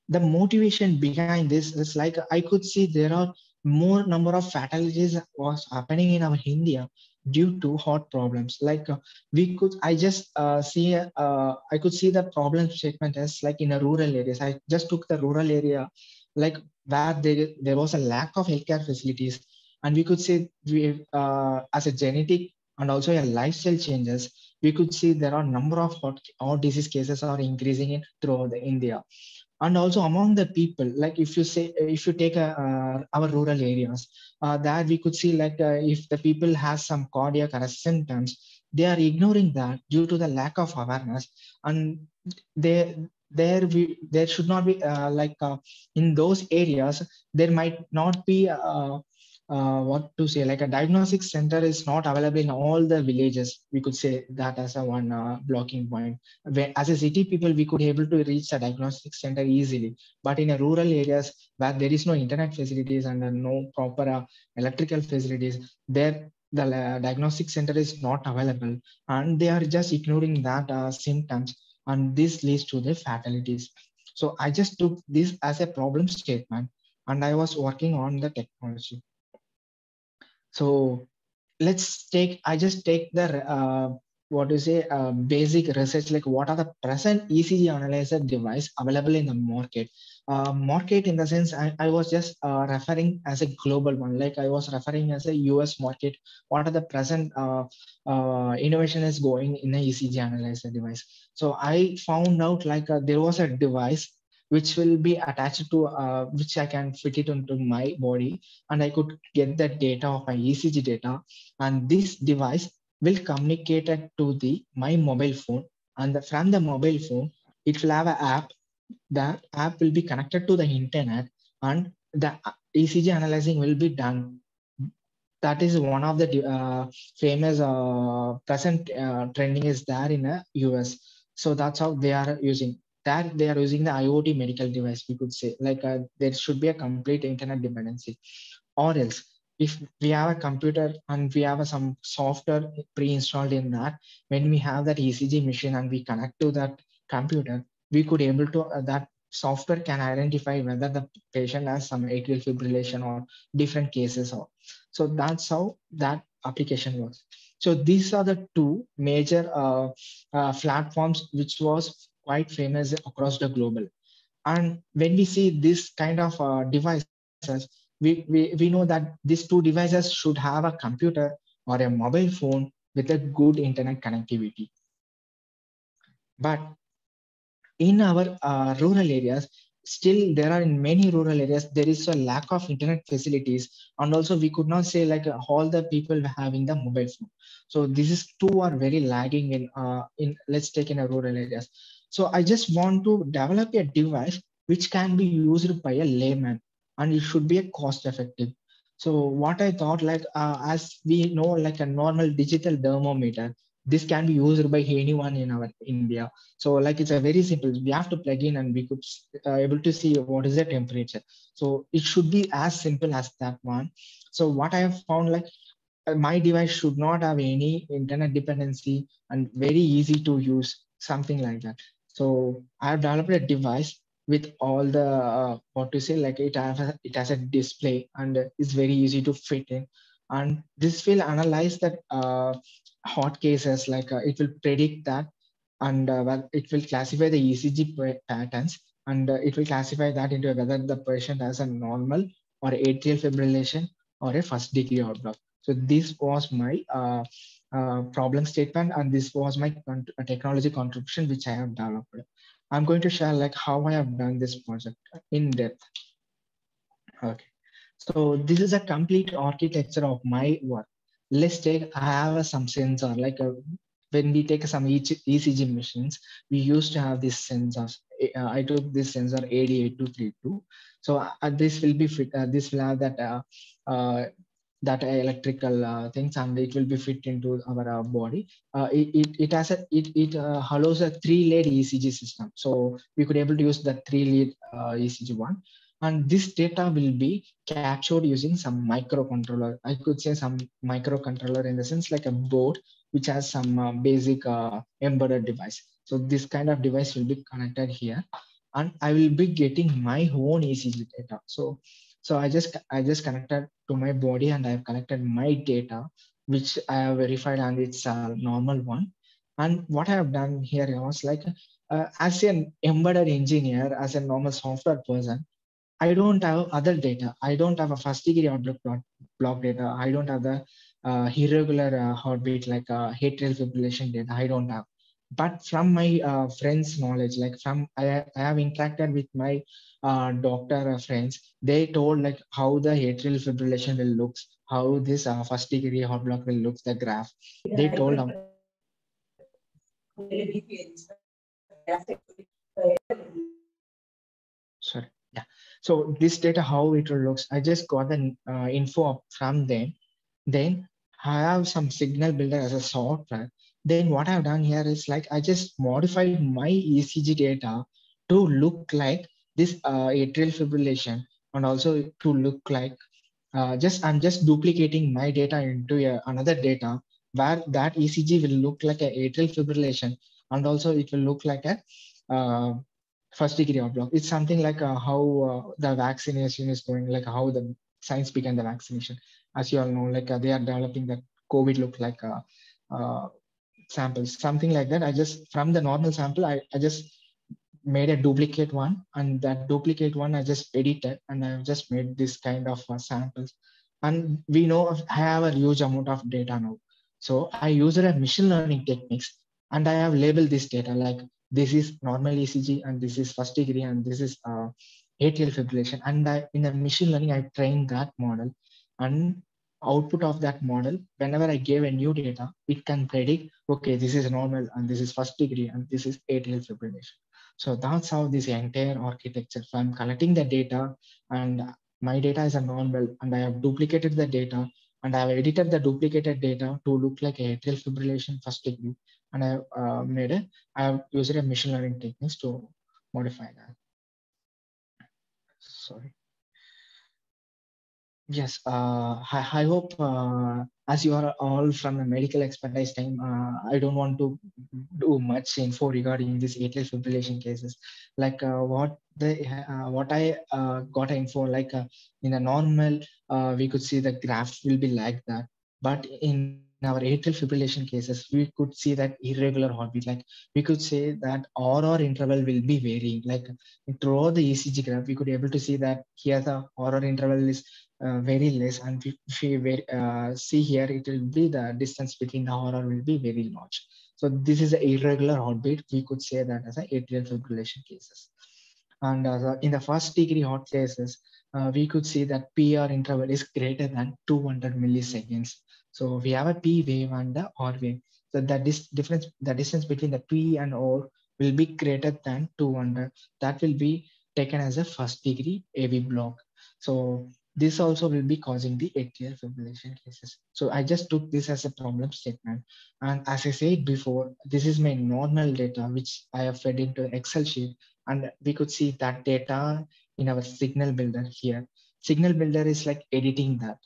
the motivation behind this is like I could see there are more number of fatalities was happening in our India due to heart problems. Like I could see the problem statement as like in a rural areas. I just took the rural area, like where there was a lack of healthcare facilities, and we could see as a genetic and also a lifestyle changes, we could see there are number of heart disease cases are increasing throughout the India. And also among the people, like if you take our rural areas, that we could see like if the people has some cardiac arrest symptoms, they are ignoring that due to the lack of awareness, and there should not be in those areas there might not be what to say, like a diagnostic center is not available in all the villages. We could say that as a one blocking point. As a city people, we could able to reach a diagnostic center easily, but in a rural areas where there is no internet facilities and no proper electrical facilities, there the diagnostic center is not available, and they are just ignoring that symptoms, and this leads to the fatalities. So I just took this as a problem statement, and I was working on the technology. So I just take the basic research, like what are the present ECG analyzer device available in the market. Market in the sense I was just referring as a global one, like I was referring as a US market. What are the present innovation is going in the ECG analyzer device. So I found out like there was a device which will be attached to, which I can fit it into my body, and I could get the data of my ECG data. And this device will communicate it to my mobile phone. And from the mobile phone, it will have an app. That app will be connected to the internet, and the ECG analyzing will be done. That is one of the famous present trending is there in the US. So that's how they are using that. They are using the IoT medical device, we could say. Like there should be a complete internet dependency. Or else, if we have a computer and we have some software pre-installed in that, when we have that ECG machine and we connect to that computer, we could able to that software can identify whether the patient has some atrial fibrillation or different cases. Or so that's how that application works. So these are the two major platforms which was quite famous across the global. And when we see this kind of devices, we know that these two devices should have a computer or a mobile phone with a good internet connectivity. But in our rural areas, still there are in many rural areas, there is a lack of internet facilities. And also we could not say like all the people having the mobile phone. So this is two are very lagging in let's take in a rural areas. So I just want to develop a device which can be used by a layman, and it should be a cost effective. So what I thought, like as we know, like a normal digital thermometer, this can be used by anyone in our India. So like it's a very simple, we have to plug in and we could able to see what is the temperature. So it should be as simple as that one. So what I have found, like my device should not have any internet dependency and very easy to use, something like that. So I have developed a device with all the what to say, like it has a display and it's very easy to fit in. And this will analyze that hot cases, like it will predict that, and well, it will classify the ECG patterns, and it will classify that into whether the patient has a normal or atrial fibrillation or a first degree heart block. So this was my problem statement, and this was my technology contribution which I have developed. I'm going to share like how I have done this project in depth. Okay, so this is a complete architecture of my work. Let's take, I have some sensor, like when we take some ECG machines, we used to have these sensors. I took this sensor AD8232. So this will be fit, this will have that that electrical things, and it will be fit into our body. It has a it allows a 3-lead ECG system. So we could able to use the 3-lead ECG one. And this data will be captured using some microcontroller. I could say some microcontroller in the sense like a board which has some basic embedded device. So this kind of device will be connected here, and I will be getting my own ECG data. So I just connected to my body, and I have collected my data, which I have verified, and it's a normal one. And what I have done here was like, as an embedded engineer, as a normal software person, I don't have other data. I don't have a first degree heart block data. I don't have the irregular heartbeat, like atrial fibrillation data. I don't have. But from my friends' knowledge, like I have interacted with my doctor friends. They told like how the atrial fibrillation will look, how this first degree heart block will look, the graph. They told them. Sorry. Yeah. So this data, how it looks, I just got the info from them. Then I have some signal builder as a software. Then what I've done here is like, I just modified my ECG data to look like this atrial fibrillation, and also to look like I'm just duplicating my data into another data where that ECG will look like a atrial fibrillation, and also it will look like a first degree heart block. It's something like how the vaccination is going, like how the science began the vaccination. As you all know, like they are developing that COVID look like samples, something like that. I just, from the normal sample, I just made a duplicate one, and that duplicate one I just edited, and I've just made this kind of samples. And we know I have a huge amount of data now. So I used a machine learning techniques, and I have labeled this data like this is normal ECG and this is first degree and this is atrial fibrillation. And in the machine learning, I trained that model, and output of that model, whenever I gave a new data, it can predict, okay, this is normal and this is first degree and this is atrial fibrillation. So that's how this entire architecture. So I'm collecting the data, and my data is a normal, and I have duplicated the data, and I have edited the duplicated data to look like atrial fibrillation first degree. And I have used a machine learning techniques to modify that. Sorry. Yes, I hope as you are all from the medical expertise team, I don't want to do much info regarding these atrial fibrillation cases. Like what I got info, like in a normal, we could see the graphs will be like that. But in our atrial fibrillation cases, we could see that irregular heartbeat. Like we could say that RR interval will be varying. Like throughout the ECG graph, we could be able to see that here the RR interval is very less, and if we see here, it will be the distance between the RR will be very large. So this is an irregular heartbeat. We could say that as an atrial fibrillation cases. And in the first degree heart cases, we could see that PR interval is greater than 200 milliseconds. So we have a P wave and the R wave. So that this difference, the distance between the P and R will be greater than 200. That will be taken as a first degree AV block. So this also will be causing the atrial fibrillation cases. So I just took this as a problem statement. And as I said before, this is my normal data, which I have fed into Excel sheet. And we could see that data in our signal builder here. Signal builder is like editing that,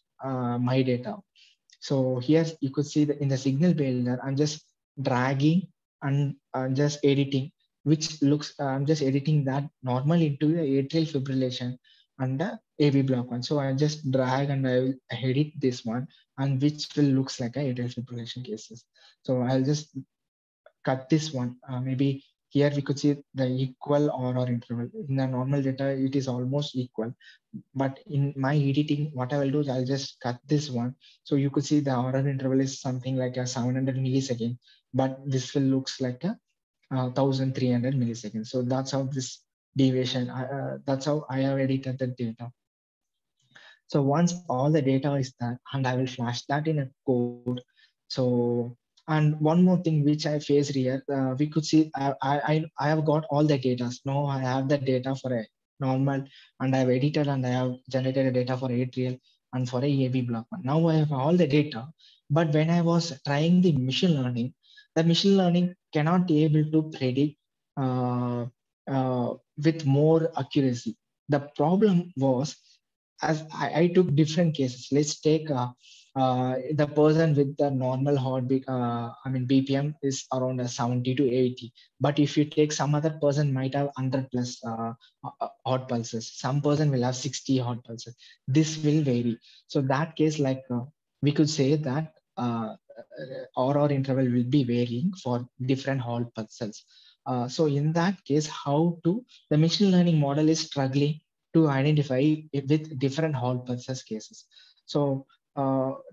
my data. So here you could see that in the signal builder, I'm just dragging and just editing, which looks, I'm just editing that normal into the atrial fibrillation and the AV block one. So I just drag and I will edit this one, and which will looks like a atrial fibrillation cases. So I'll just cut this one. Maybe here we could see the equal RR interval. In the normal data, it is almost equal. But in my editing, what I will do is I'll just cut this one. So you could see the RR interval is something like a 700 milliseconds, but this will looks like a 1300 milliseconds. So that's how this deviation, that's how I have edited the data. So once all the data is there, and I will flash that in a code. So, and one more thing which I faced here, we could see I have got all the data. Now I have the data for a normal, and I have edited and I have generated a data for atrial and for a AV block. Now I have all the data, but when I was trying the machine learning, the machine learning cannot be able to predict with more accuracy. The problem was, as I took different cases. Let's take the person with the normal heartbeat, BPM is around 70 to 80. But if you take some other person might have 100 plus heart pulses. Some person will have 60 heart pulses. This will vary. So that case, like we could say that RR interval will be varying for different heart pulses. So in that case, the machine learning model is struggling to identify it with different heart pulses cases. So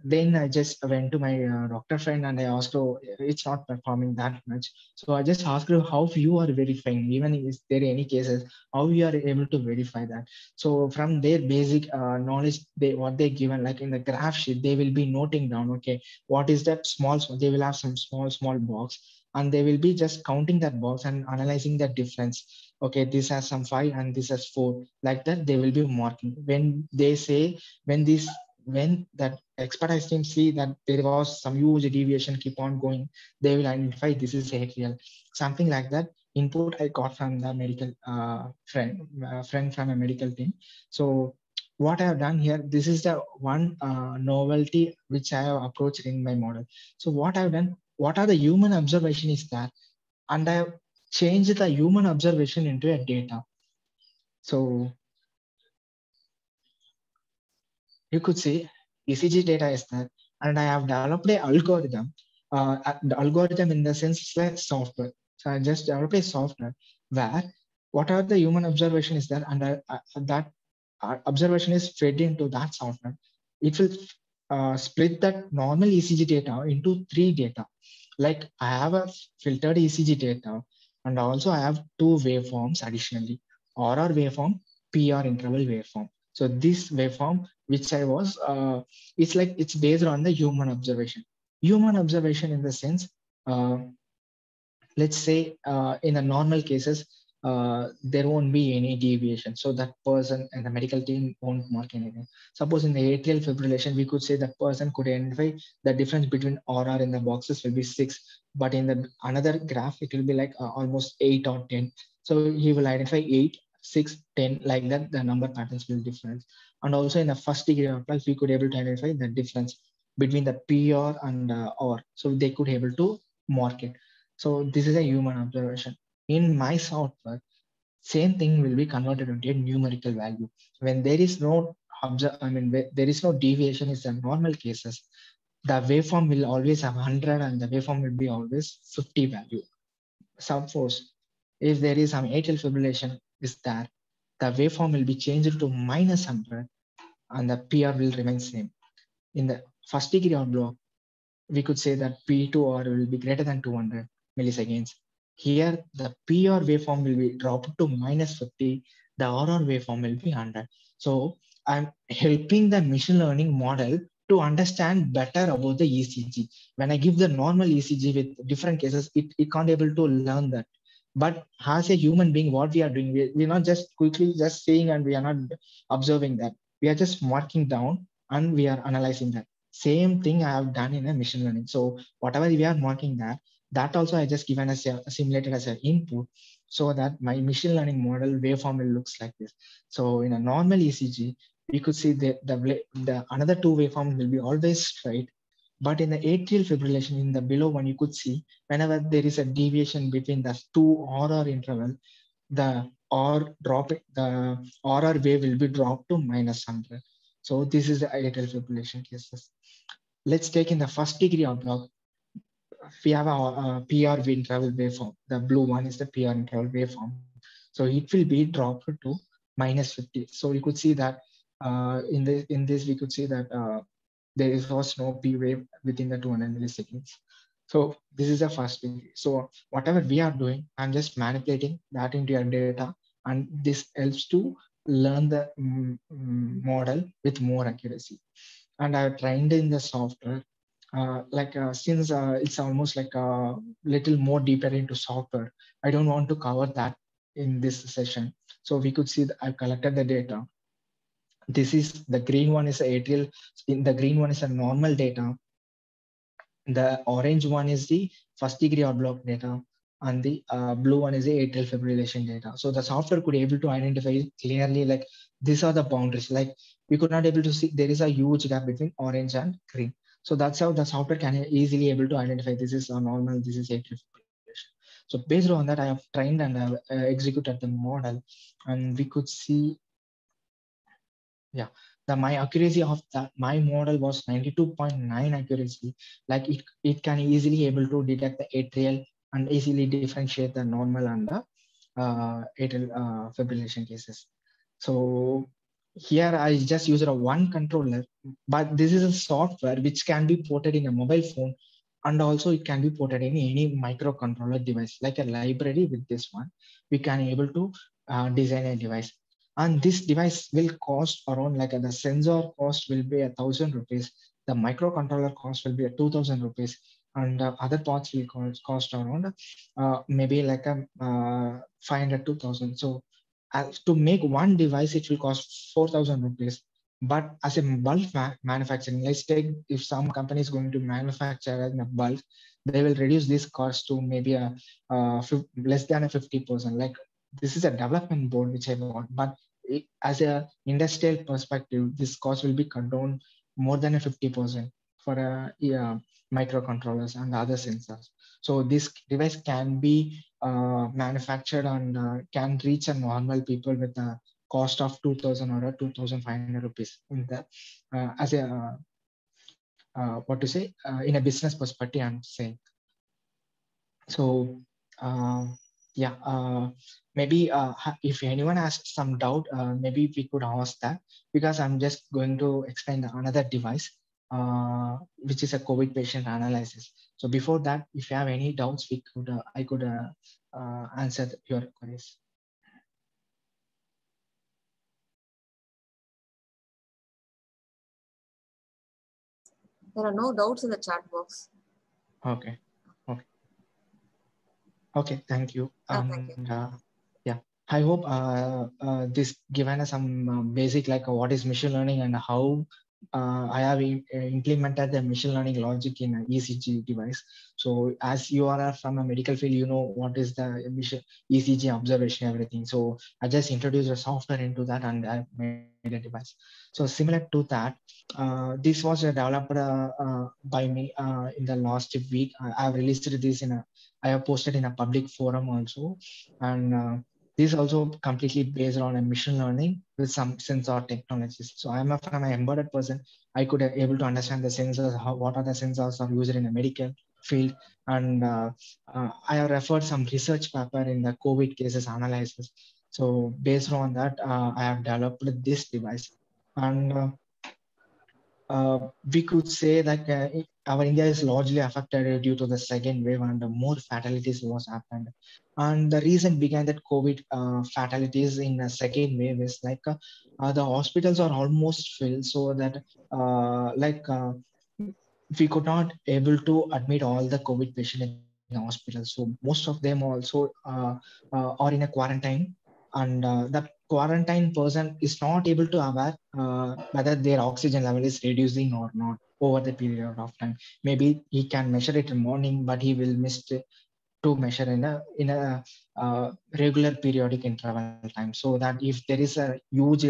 then I just went to my doctor friend and I asked her, it's not performing that much. So I just asked her how you are verifying, even if there are any cases, how you are able to verify that. So from their basic knowledge, what they given, like in the graph sheet, they will be noting down, okay, what is that small, they will have some small box, and they will be just counting that box and analyzing the difference. Okay, this has some 5 and this has 4. Like that, they will be marking. When they say, when that expertise team see that there was some huge deviation keep on going, they will identify this is atrial. Something like that input I got from the medical friend from a medical team. So what I have done here, this is the one novelty which I have approached in my model. So what I've done, what are the human observation is that, and I have changed the human observation into a data. So you could say ECG data is there, and I have developed an algorithm. The algorithm in the sense is like software. So I just developed a software where whatever the human observation is there, and that observation is fed into that software. It will split that normal ECG data into 3 data. Like I have a filtered ECG data, And also I have two waveforms additionally, RR waveform, PR interval waveform. So this waveform, which I was, it's like, it's based on the human observation. Human observation in the sense, let's say in the normal cases, there won't be any deviation. So that person and the medical team won't mark anything. Suppose in the atrial fibrillation, we could say that person could identify the difference between RR in the boxes will be 6, but in the another graph, it will be like almost 8 or 10. So he will identify 8, 6, 10, like that, the number patterns will different. And also in the first degree of pulse, we could able to identify the difference between the PR and OR. So they could able to mark it. So this is a human observation. In my software, same thing will be converted into a numerical value. When there is no there is no deviation is the normal cases, the waveform will always have 100 and the waveform will be always 50 value. Suppose if there is some atrial fibrillation is there, the waveform will be changed to -100 and the PR will remain same. In the first degree of block, we could say that P2R will be greater than 200 milliseconds. Here, the PR waveform will be dropped to -50. The RR waveform will be 100. So I'm helping the machine learning model to understand better about the ECG. When I give the normal ECG with different cases, it can't able to learn that. But as a human being, what we are doing, we're not just quickly just saying and we are not observing that. We are just marking down and we are analyzing that. Same thing I have done in a machine learning. So whatever we are marking that also I just given as a simulated as an input so that my machine learning model waveform will looks like this. So in a normal ECG, we could see the another two waveform will be always straight. But in the atrial fibrillation, in the below one, you could see whenever there is a deviation between the two RR interval, the RR wave will be dropped to -100. So this is the atrial fibrillation cases. Let's take in the first degree of block. We have a PR interval waveform. The blue one is the PR interval waveform. So it will be dropped to -50. So you could see that in this we could see that there was no P wave within the 200 milliseconds. So this is the first degree. So whatever we are doing, I'm just manipulating that into your data, and this helps to learn the model with more accuracy. And I've trained in the software. Since it's almost like a little more deeper into software, I don't want to cover that in this session. So we could see that I've collected the data. This is the green one is atrial. In the green one is a normal data. The orange one is the first degree or block data, and the blue one is the atrial fibrillation data. So the software could able to identify clearly like these are the boundaries. Like we could not able to see there is a huge gap between orange and green. So that's how the software can easily able to identify this is a normal, this is atrial fibrillation. So based on that, I have trained and I have executed the model, and we could see, yeah, my accuracy of that, my model was 92.9 accuracy. Like it can easily able to detect the atrial and easily differentiate the normal and the atrial fibrillation cases. So here I just use a one controller, but this is a software which can be ported in a mobile phone, and also it can be ported in any microcontroller device, like a library. With this one, we can able to design a device. And this device will cost around like the sensor cost will be 1,000 rupees. The microcontroller cost will be 2,000 rupees. And other parts will cost around maybe like a 500 to 1,000. So to make one device, it will cost 4,000 rupees. But as a bulk manufacturing, let's take if some company is going to manufacture in a bulk, they will reduce this cost to maybe less than a 50%. Like this is a development board which I want, but as a industrial perspective, this cost will be cut down more than a 50% for microcontrollers and other sensors. So this device can be manufactured and can reach a normal people with a cost of 2,000 or 2,500 rupees in the as a what to say in a business perspective, I'm saying. So maybe if anyone has some doubt, maybe we could ask that, because I'm just going to explain another device. which is a COVID patient analysis. So before that, if you have any doubts, I could answer your queries. There are no doubts in the chat box. Okay. Okay, thank you. Thank you. Yeah, I hope this given us some basic like what is machine learning and how I have implemented the machine learning logic in an ECG device. So as you are from a medical field, you know what is the ECG observation, everything. So I just introduced a software into that and I made a device. So similar to that, this was developed by me in the last week. I have released this I have posted in a public forum also, and this also completely based on a machine learning with some sensor technologies. So I'm from an embedded person. I could able to understand the sensors, what are the sensors are used in a medical field, and I have referred some research paper in the COVID cases analysis. So based on that, I have developed this device, and we could say that our India is largely affected due to the second wave and more fatalities was happened. And the reason began that COVID fatalities in the second wave is the hospitals are almost filled, so that we could not able to admit all the COVID patients in the hospital. So most of them also are in a quarantine, and the quarantine person is not able to aware whether their oxygen level is reducing or not over the period of time. Maybe he can measure it in morning, but he will miss to measure in a regular periodic interval time, so that if there is a huge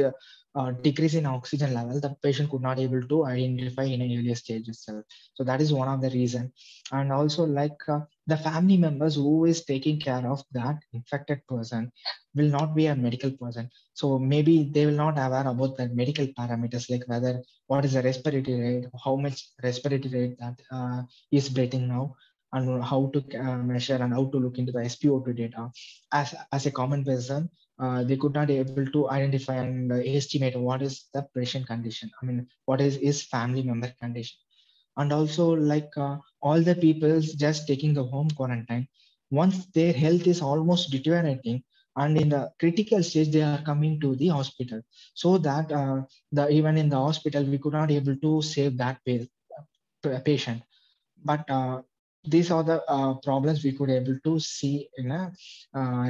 decrease in oxygen level, the patient could not able to identify in an earlier stage itself. So that is one of the reason. And also the family members who is taking care of that infected person will not be a medical person, so maybe they will not aware about the medical parameters, like whether what is the respiratory rate, how much respiratory rate that is breathing now, and how to measure and how to look into the SpO2 data. As a common person, they could not able to identify and estimate what is the patient condition. I mean, what is his family member condition. And also all the people just taking the home quarantine, once their health is almost deteriorating and in the critical stage, they are coming to the hospital, so that even in the hospital, we could not able to save that patient. But these are the problems we could able to see in a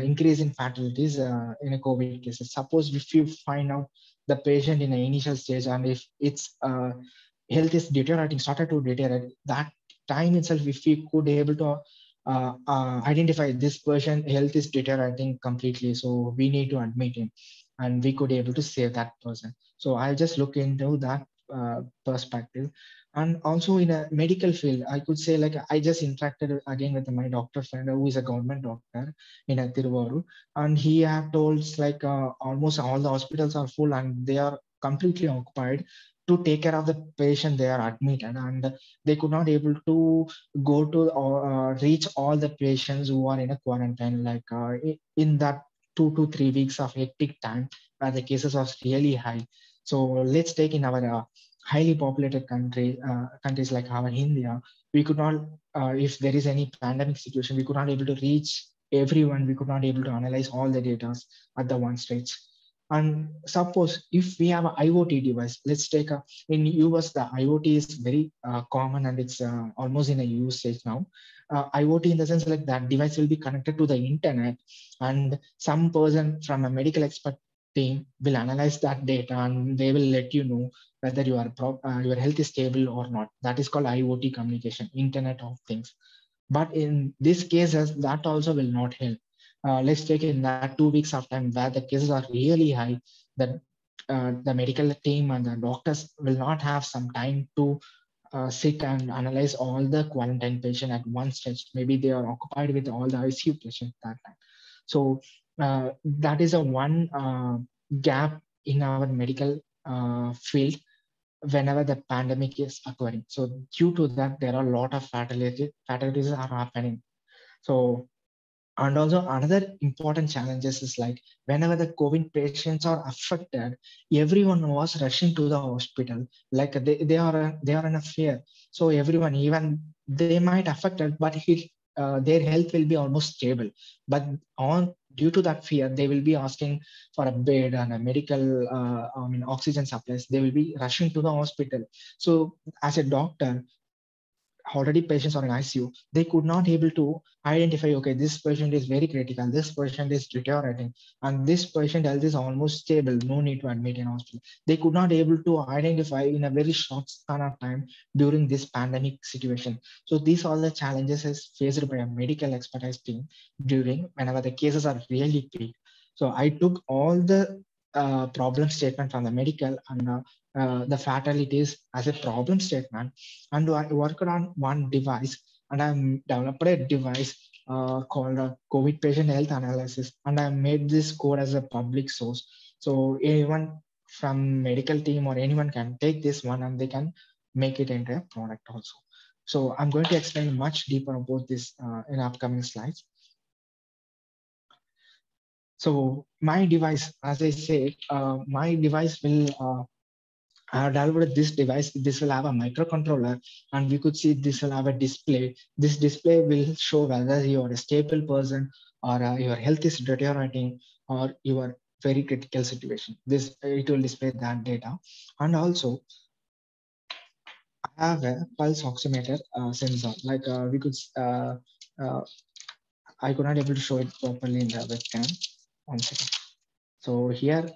increase in fatalities in a COVID cases. Suppose if you find out the patient in the initial stage, and if its health is deteriorating, started to deteriorate, that time itself, if we could able to identify this person health is deteriorating completely, so we need to admit him, and we could able to save that person. So I'll just look into that perspective. And also in a medical field, I could say I just interacted again with my doctor friend who is a government doctor in Tiruvallur, and he had told almost all the hospitals are full and they are completely occupied to take care of the patient they are admitted, and they could not able to go to reach all the patients who are in a quarantine, in that 2 to 3 weeks of hectic time where the cases are really high. So let's take in our highly populated countries like our India, we could not, if there is any pandemic situation, we could not able to reach everyone. We could not able to analyze all the data at the one stage. And suppose if we have an IoT device, let's take in US, the IoT is very common and it's almost in a usage now. IoT in the sense that device will be connected to the internet, and some person from a medical expert team will analyze that data and they will let you know whether your health is stable or not. That is called IoT communication, Internet of Things. But in these cases, that also will not help. Let's take in that 2 weeks of time where the cases are really high, that the medical team and the doctors will not have some time to sit and analyze all the quarantine patient at one stage. Maybe they are occupied with all the ICU patients that time. So that is a one gap in our medical field whenever the pandemic is occurring. So due to that, there are a lot of fatalities are happening. So And also another important challenges is like whenever the COVID patients are affected, everyone was rushing to the hospital. Like they are in a fear. So everyone, even they might affected, but their health will be almost stable. But due to that fear, they will be asking for a bed and a medical, oxygen supplies. They will be rushing to the hospital. So as a doctor, already patients are in ICU, they could not able to identify, okay, this patient is very critical, this patient is deteriorating, and this patient health is almost stable, no need to admit in hospital. They could not able to identify in a very short span of time during this pandemic situation. So these are the challenges is faced by a medical expertise team during whenever the cases are really big. So I took all the problem statement from the medical and the fatalities as a problem statement, and I worked on one device, and I developed a device called COVID patient health analysis, and I made this code as a public source. So anyone from medical team or anyone can take this one and they can make it into a product also. So I'm going to explain much deeper about this in upcoming slides. So my device, as I said, my device will I have downloaded this device. This will have a microcontroller, and we could see this will have a display. This display will show whether you are a stable person or your health is deteriorating or you are very critical situation. This it will display that data. And also I have a pulse oximeter sensor. Like we could, I could not able to show it properly in the webcam. 1 second. So here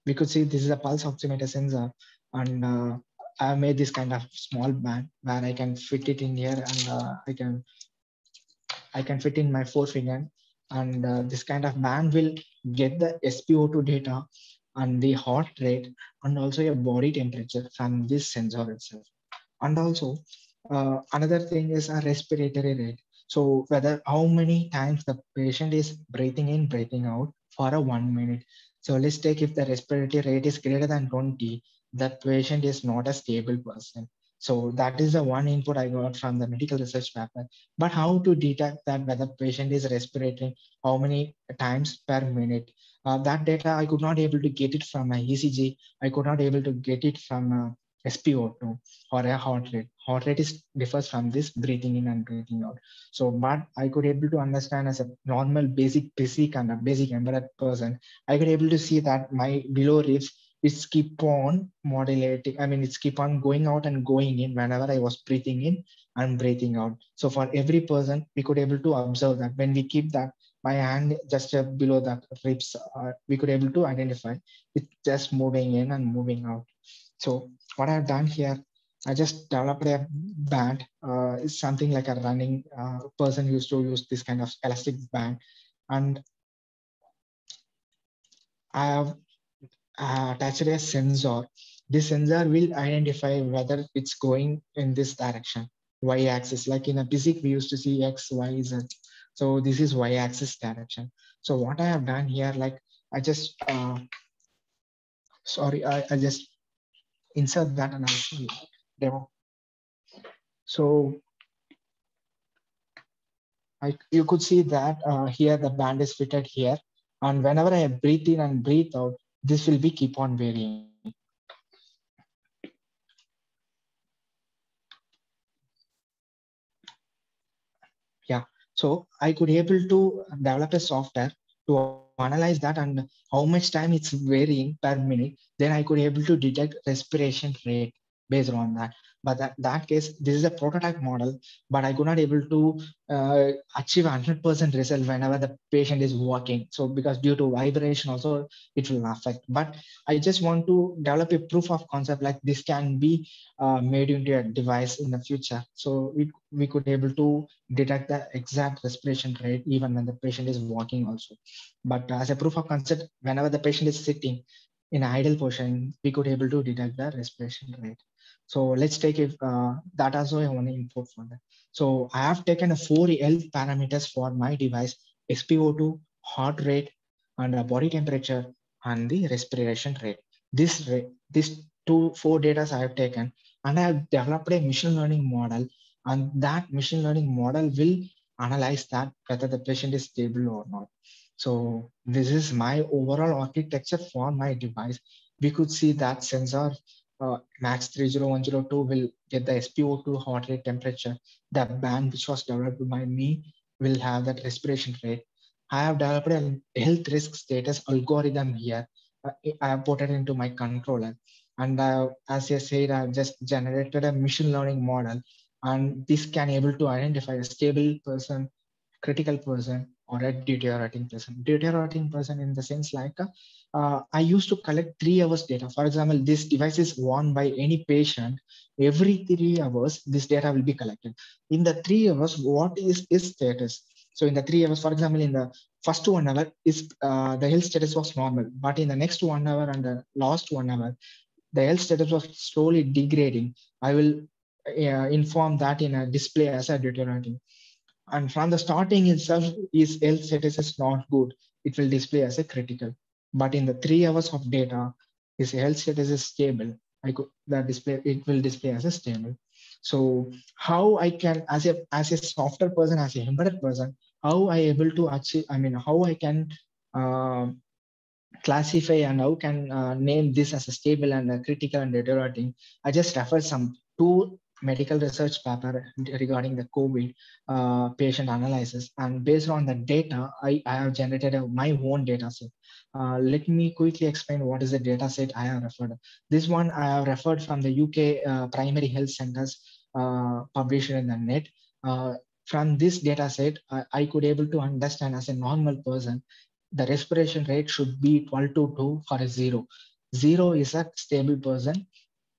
we could see this is a pulse oximeter sensor, and I made this kind of small band where I can fit it in here, and I can fit in my forefinger, and this kind of band will get the SpO2 data and the heart rate and also your body temperature from this sensor itself. And also another thing is a respiratory rate. So whether how many times the patient is breathing in, breathing out for a 1 minute. So let's take if the respiratory rate is greater than 20, the patient is not a stable person. So that is the one input I got from the medical research paper. But how to detect that whether patient is respirating, how many times per minute? That data I could not able to get it from my ECG. I could not able to get it from SpO2 or a heart rate. Heart rate is differs from this breathing in and breathing out. So, but I could able to understand as a normal basic basic and a basic embedded person, I could able to see that my below ribs it's keep on modulating. I mean, it's keep on going out and going in whenever I was breathing in and breathing out. So for every person, we could able to observe that when we keep that my hand just below that ribs, we could able to identify it's just moving in and moving out. So what I've done here, I just developed a band. It's something like a running person used to use this kind of elastic band, and I have attached a sensor. This sensor will identify whether it's going in this direction, y-axis. Like in a physics, we used to see x, y, z. So this is y-axis direction. So what I have done here, like I just, I just insert that and I'll show you demo. So you could see that here the band is fitted here, and whenever I breathe in and breathe out, this will be keep on varying. Yeah, so I could able to develop a software to analyze that and how much time it's varying per minute. Then I could able to detect respiration rate based on that. But that case, this is a prototype model, but I could not able to achieve 100% result whenever the patient is walking. So because due to vibration also, it will affect. But I just want to develop a proof of concept like this can be made into a device in the future. So we could able to detect the exact respiration rate even when the patient is walking also. But as a proof of concept, whenever the patient is sitting in idle position, we could able to detect the respiration rate. So let's take if that also I want to input for that. So I have taken a 4 health parameters for my device: SpO2, heart rate, and body temperature, and the respiration rate. This 4 data I have taken, and I have developed a machine learning model, and that machine learning model will analyze that whether the patient is stable or not. So this is my overall architecture for my device. We could see that sensor MAX 30102 will get the SpO2 heart rate temperature. The band which was developed by me will have that respiration rate. I have developed a health risk status algorithm here. I have put it into my controller. And as I said, I've just generated a machine learning model. And this can able to identify a stable person, critical person, or a deteriorating person. Deteriorating person in the sense like, I used to collect 3 hours data. For example, this device is worn by any patient. Every 3 hours, this data will be collected. In the 3 hours, what is his status? So in the 3 hours, for example, in the first 1 hour, is the health status was normal. But in the next 1 hour and the last 1 hour, the health status was slowly degrading. I will inform that in a display as a deteriorating. And from the starting itself, his health status is not good. It will display as a critical. But in the 3 hours of data, his health status is stable. It will display as a stable. So how I can, as a software person, as a embedded person, how I able to achieve, how I can classify and how can name this as a stable and a critical and deteriorating. I just referred some 2 medical research paper regarding the COVID patient analysis, and based on the data, I have generated my own data set. Let me quickly explain what is the data set I have referred. This one I have referred from the UK primary health centers published in the net. From this data set, I could able to understand as a normal person, the respiration rate should be 12 to 2 for a 0. 0 is a stable person.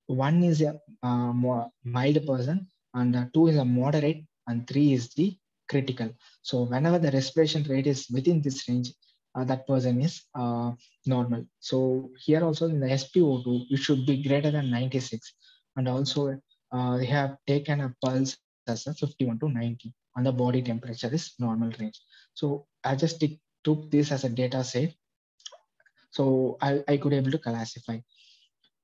1 is a more mild person, and 2 is a moderate, and 3 is the critical. So whenever the respiration rate is within this range, that person is normal. So here also in the SpO2, it should be greater than 96. And also they have taken a pulse as a 51 to 90, and the body temperature is normal range. So I just took this as a data set. So I could able to classify.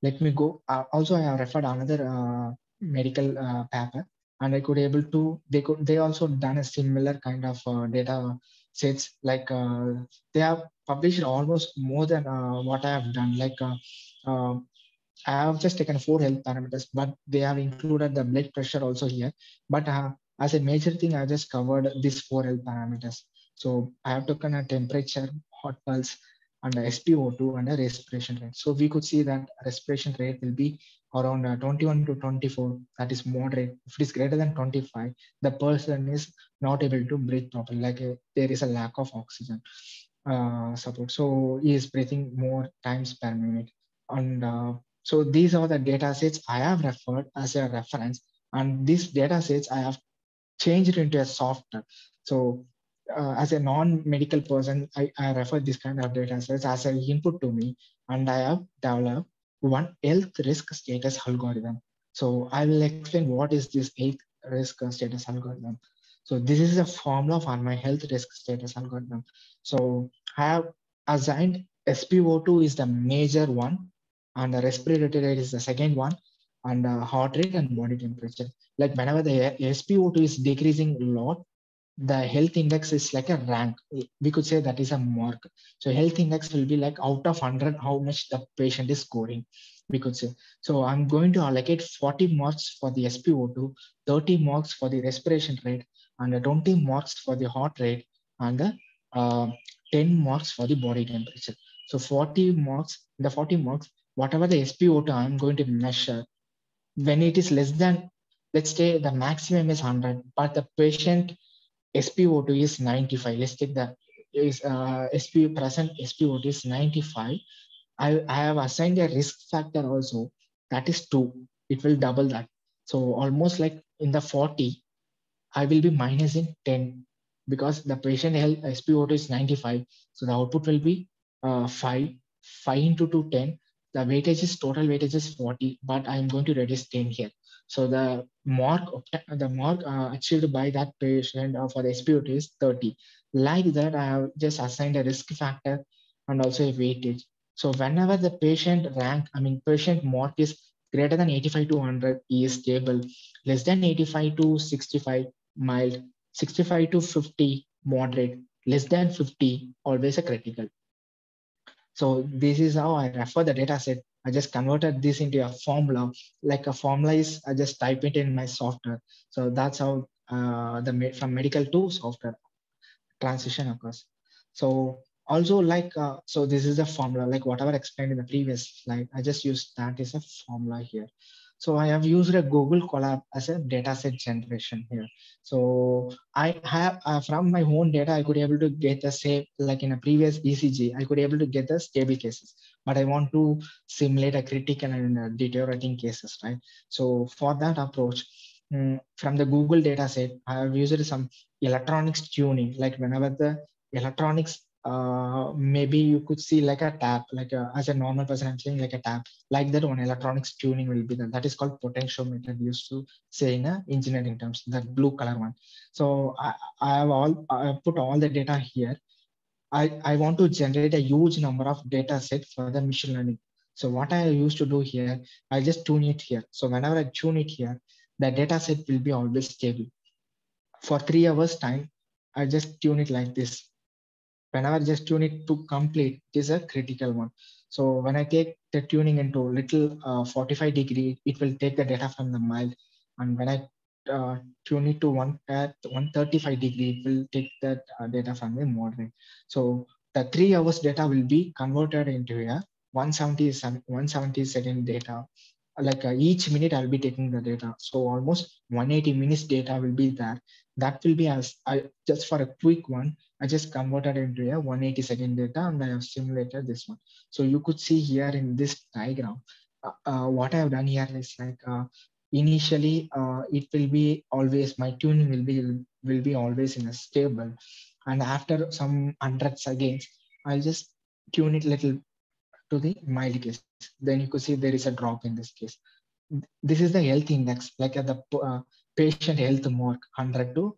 Let me go. Also, I have referred another medical paper, and I could able to. They also done a similar kind of data sets. Like they have published almost more than what I have done. Like I have just taken 4 health parameters, but they have included the blood pressure also here. But as a major thing, I just covered these 4 health parameters. So I have taken a temperature, hot pulse, and a SpO2 and a respiration rate. So we could see that respiration rate will be around 21 to 24. That is moderate. If it is greater than 25, the person is not able to breathe properly. Like there is a lack of oxygen support. So he is breathing more times per minute. And so these are the data sets I have referred as a reference. And these data sets I have changed it into a software. So as a non-medical person, I refer this kind of data sets as an input to me, and I have developed one health risk status algorithm. So I will explain what is this health risk status algorithm. So this is a formula for my health risk status algorithm. So I have assigned SpO2 is the major one, and the respiratory rate is the second one, and heart rate and body temperature. Like whenever the SpO2 is decreasing a lot, the health index is like a rank. We could say that is a mark. So health index will be like out of 100, how much the patient is scoring, we could say. So I'm going to allocate 40 marks for the SpO2, 30 marks for the respiration rate, and 20 marks for the heart rate, and 10 marks for the body temperature. So 40 marks, the 40 marks, whatever the SpO2 I'm going to measure, when it is less than, let's say the maximum is 100, but the patient SpO2 is 95. Let's take the present SpO2 is 95. I have assigned a risk factor also, that is 2. It will double that. So almost like in the 40, I will be minusing 10 because the patient health SpO2 is 95. So the output will be 5. 5 into 2, 10. The weightage is total weightage is 40, but I am going to reduce 10 here. So the mark achieved by that patient for the SpO2 is 30. Like that, I have just assigned a risk factor and also a weightage. So whenever the patient patient mark is greater than 85 to 100, he is stable. Less than 85 to 65, mild. 65 to 50, moderate, less than 50, always a critical. So this is how I refer the data set. I just converted this into a formula. Like a formula is, I just type it in my software. So that's how from medical to software transition occurs. So also like, so this is a formula, like whatever explained in the previous slide, I just used that as a formula here. So I have used a Google Colab as a data set generation here. So I have from my own data, I could be able to get the same, like in a previous ECG, I could be able to get the stable cases, but I want to simulate a critical and deteriorating cases, right? So for that approach, from the Google data set, I have used some electronics tuning, like whenever the electronics, maybe you could see like a tap, like as a normal person, I'm saying like a tap, like that one electronics tuning will be there. That is called potentiometer, used to say in engineering terms, that blue color one. So I have put all the data here. I want to generate a huge number of data set for the machine learning. So what I used to do here, I just tune it here. So whenever I tune it here, the data set will be always stable. For 3 hours time, I just tune it like this. Whenever I just tune it to complete, it is a critical one. So when I take the tuning into little 45 degree, it will take the data from the mild. And when I tune it to 135 degree, it will take that data from the moderate. So the 3 hours data will be converted into a 170 second data. Like each minute I'll be taking the data. So almost 180 minutes data will be there. That will be as just for a quick one, I just converted into a 180 second data and I have simulated this one. So you could see here in this diagram, what I have done here is like, initially it will be always, my tuning will be always in a stable. And after some hundreds again, I'll just tune it little to the mild case. Then you could see there is a drop in this case. This is the health index, like at the patient health mark 100 to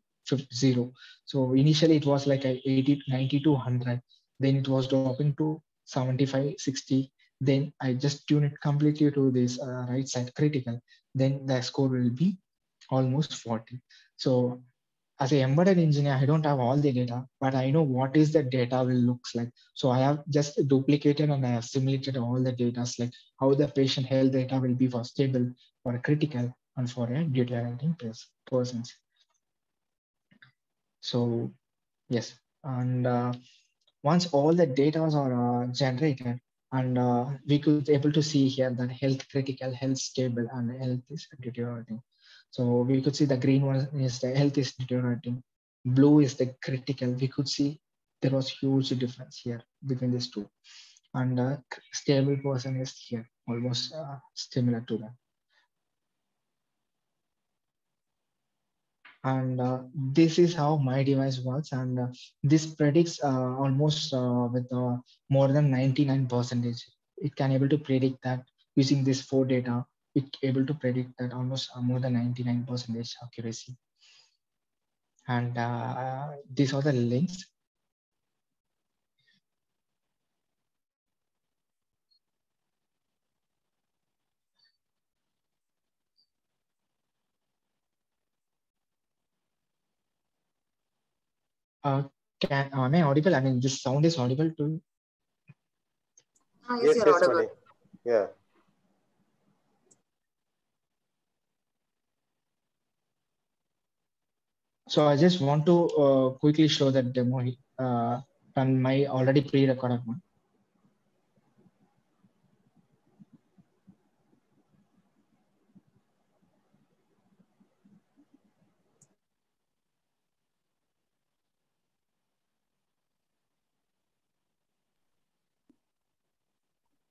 0. So initially it was like a 80, 90 to 100. Then it was dropping to 75, 60. Then I just tune it completely to this right side critical. Then the score will be almost 40. So as an embedded engineer, I don't have all the data, but I know what is the data will looks like. So I have just duplicated and I have simulated all the data, like how the patient health data will be for stable, for a critical, and for a deteriorating persons. So yes, and once all the data are generated, and we could able to see here that health critical, health stable, and health is deteriorating. So we could see the green one is the health is deteriorating. Blue is the critical. We could see there was huge difference here between these two. And stable person is here, almost similar to that. And this is how my device works. And this predicts almost with more than 99%. It can able to predict that using this 4 data. It able to predict that almost more than 99% accuracy. And these are the links. Am I audible? I mean, this sound is audible to you? Yes, yes, Mani. Yeah. So I just want to quickly show that demo from my already pre-recorded one.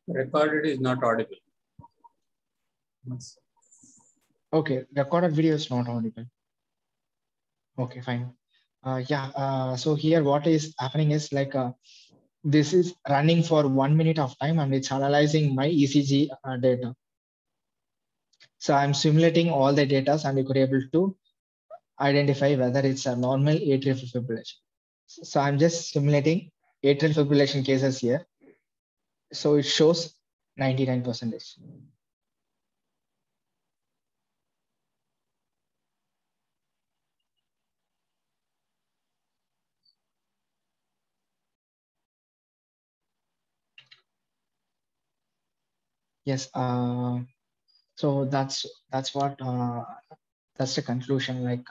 Recorded is not audible. Okay, recorded video is not audible. Okay, fine. So here what is happening is like this is running for 1 minute of time and it's analyzing my ECG data. So I'm simulating all the data and you could be able to identify whether it's a normal atrial fibrillation. So I'm just simulating atrial fibrillation cases here. So it shows 99%. Yes. So that's what that's the conclusion. Like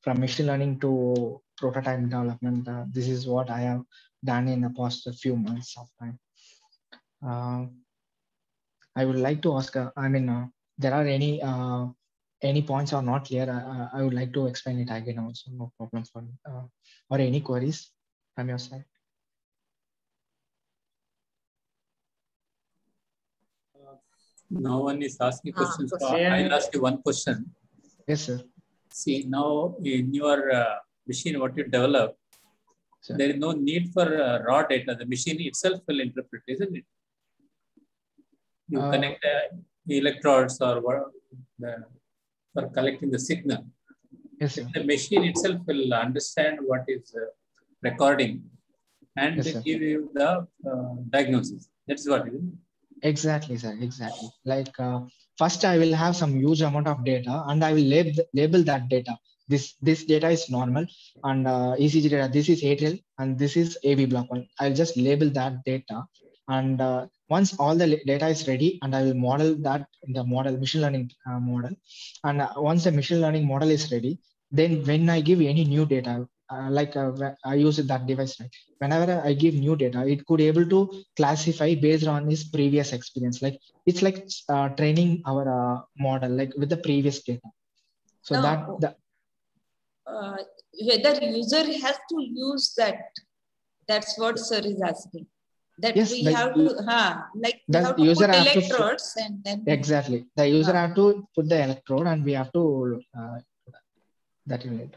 from machine learning to prototype development, this is what I have done in the past few months of time. I would like to ask. There are any points are not clear. I would like to explain it again. Also, no problem for me. Or any queries from your side. No one is asking questions. So I'll ask you one question. Yes, sir. See, now in your machine, what you develop, sir, there is no need for raw data. The machine itself will interpret, isn't it? You connect electrodes or what, for collecting the signal. Yes, sir. The machine itself will understand what is recording and yes, give you the diagnosis. That's what it is. Exactly, sir. Exactly. Like first, I will have some huge amount of data, and I will label that data. This data is normal, and ECG data. This is atrial, and this is AV block 1. I'll just label that data, and once all the data is ready, and I will model that in the machine learning model. And once the machine learning model is ready, then when I give any new data, I use that device, right? Whenever I give new data, it could able to classify based on his previous experience. Like it's like training our model like with the previous data. So whether user has to use that, that's what sir is asking. That yes, we have to, like we have to put electrodes and then. Exactly. The user have to put the electrode and we have to that unit.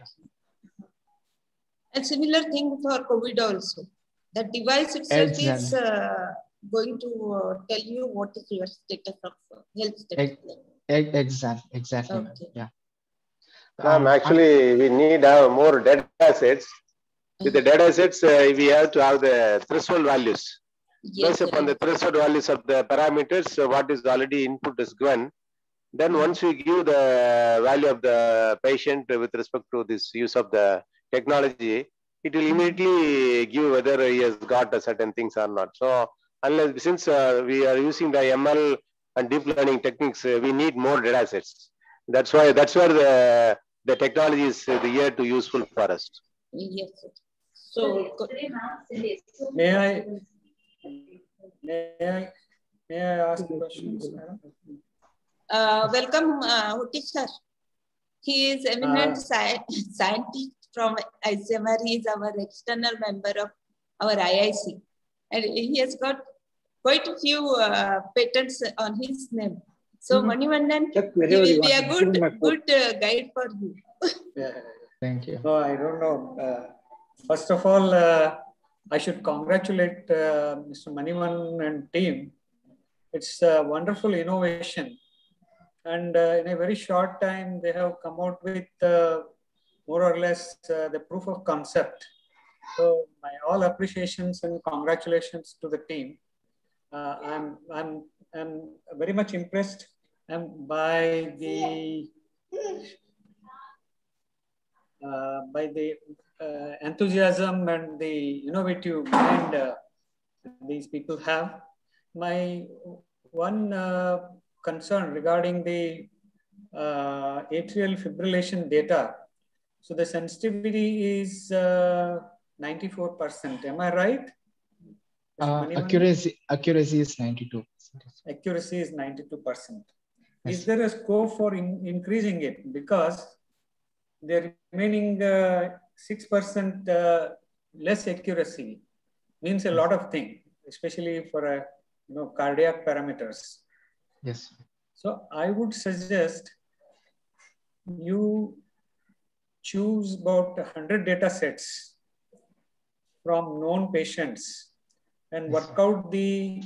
And similar thing for COVID also. The device itself is going to tell you what is your status of health status. Exactly. Okay. Yeah. Actually, we need more data sets. With the data sets, we have to have the threshold values. Yes, based upon the threshold values of the parameters, what is already input is given. Then once we give the value of the patient with respect to this use of the technology, it will immediately give whether he has got certain things or not. So unless since we are using the ML and deep learning techniques, we need more data sets. That's where the technology is here to useful for us. Yes. So may I ask questions, madam? Welcome, Hutish sir. He is eminent scientist from ICMR. He is our external member of our IIC. And he has got quite a few patents on his name. So Manivannan, he will be a good guide for you. Thank you. No, I don't know. First of all, I should congratulate Mr. Manivannan and team. It's a wonderful innovation. And in a very short time, they have come out with more or less the proof of concept. So my all appreciations and congratulations to the team. I'm very much impressed by the enthusiasm and the innovative mind these people have. My one concern regarding the atrial fibrillation data. So the sensitivity is 94%. Am I right? Accuracy is 92%. Accuracy is 92%. Yes. Is there a scope for increasing it? Because the remaining 6% less accuracy means a lot of things, especially for cardiac parameters. Yes. So I would suggest you choose about 100 data sets from known patients and work out the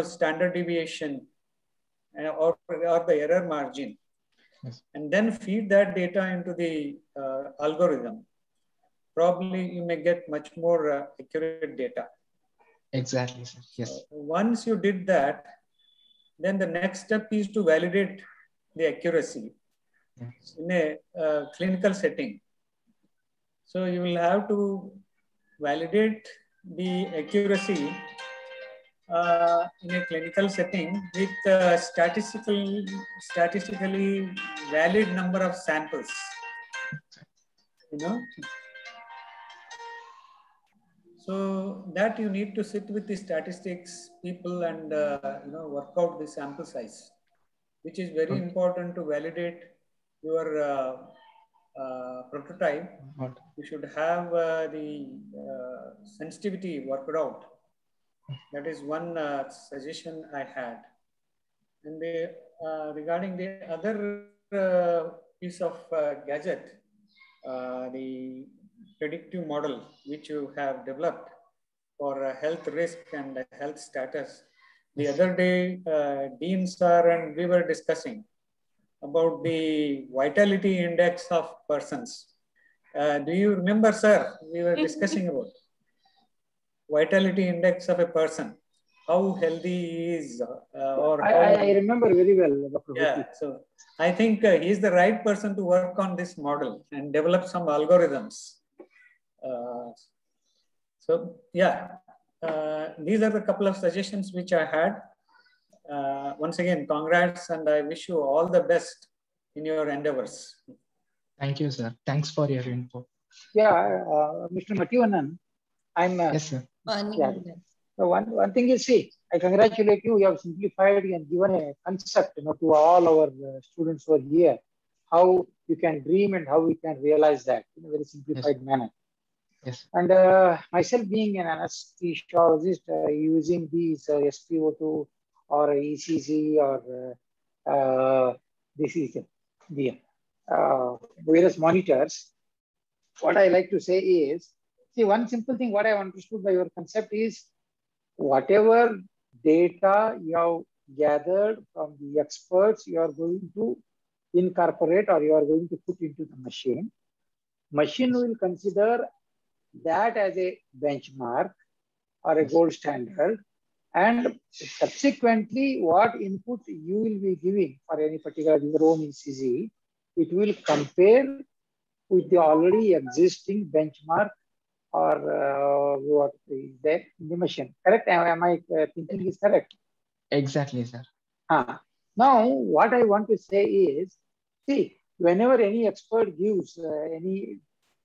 standard deviation or the error margin. Yes. And then feed that data into the algorithm. Probably you may get much more accurate data. Exactly, sir. Yes. So once you did that, then the next step is to validate the accuracy in a clinical setting. So you will have to validate the accuracy in a clinical setting with statistically valid number of samples. You know, so that you need to sit with the statistics people and you know, work out the sample size, which is very important to validate your prototype. You should have the sensitivity worked out. That is one suggestion I had. And regarding the other piece of gadget, the predictive model which you have developed for health risk and health status. The other day, Dean sir and we were discussing about the vitality index of persons. Do you remember, sir? We were discussing about vitality index of a person, how healthy he is, or how... I remember very well, Dr. Yeah, so I think he's the right person to work on this model and develop some algorithms. So yeah, these are the couple of suggestions which I had. Once again, congrats, and I wish you all the best in your endeavors. Thank you, sir. Thanks for your info. Yeah, Mr. Mativanan, I'm... yes, sir. Yeah. So one thing is, see, I congratulate you. You have simplified and given a concept, you know, to all our students who are here, how you can dream and how we can realize that in a very simplified manner. Yes. And myself being an anesthesiologist, using these SpO2 or ECG or this is the various monitors. What I like to say is, see, one simple thing what I understood by your concept is, whatever data you have gathered from the experts, you are going to incorporate or you are going to put into the machine. Machine will consider that as a benchmark or a gold standard, and subsequently what input you will be giving for any particular your own ECG, it will compare with the already existing benchmark or what is there in the machine. Correct? Am I thinking is correct? Exactly, sir. Now, what I want to say is, see, whenever any expert gives any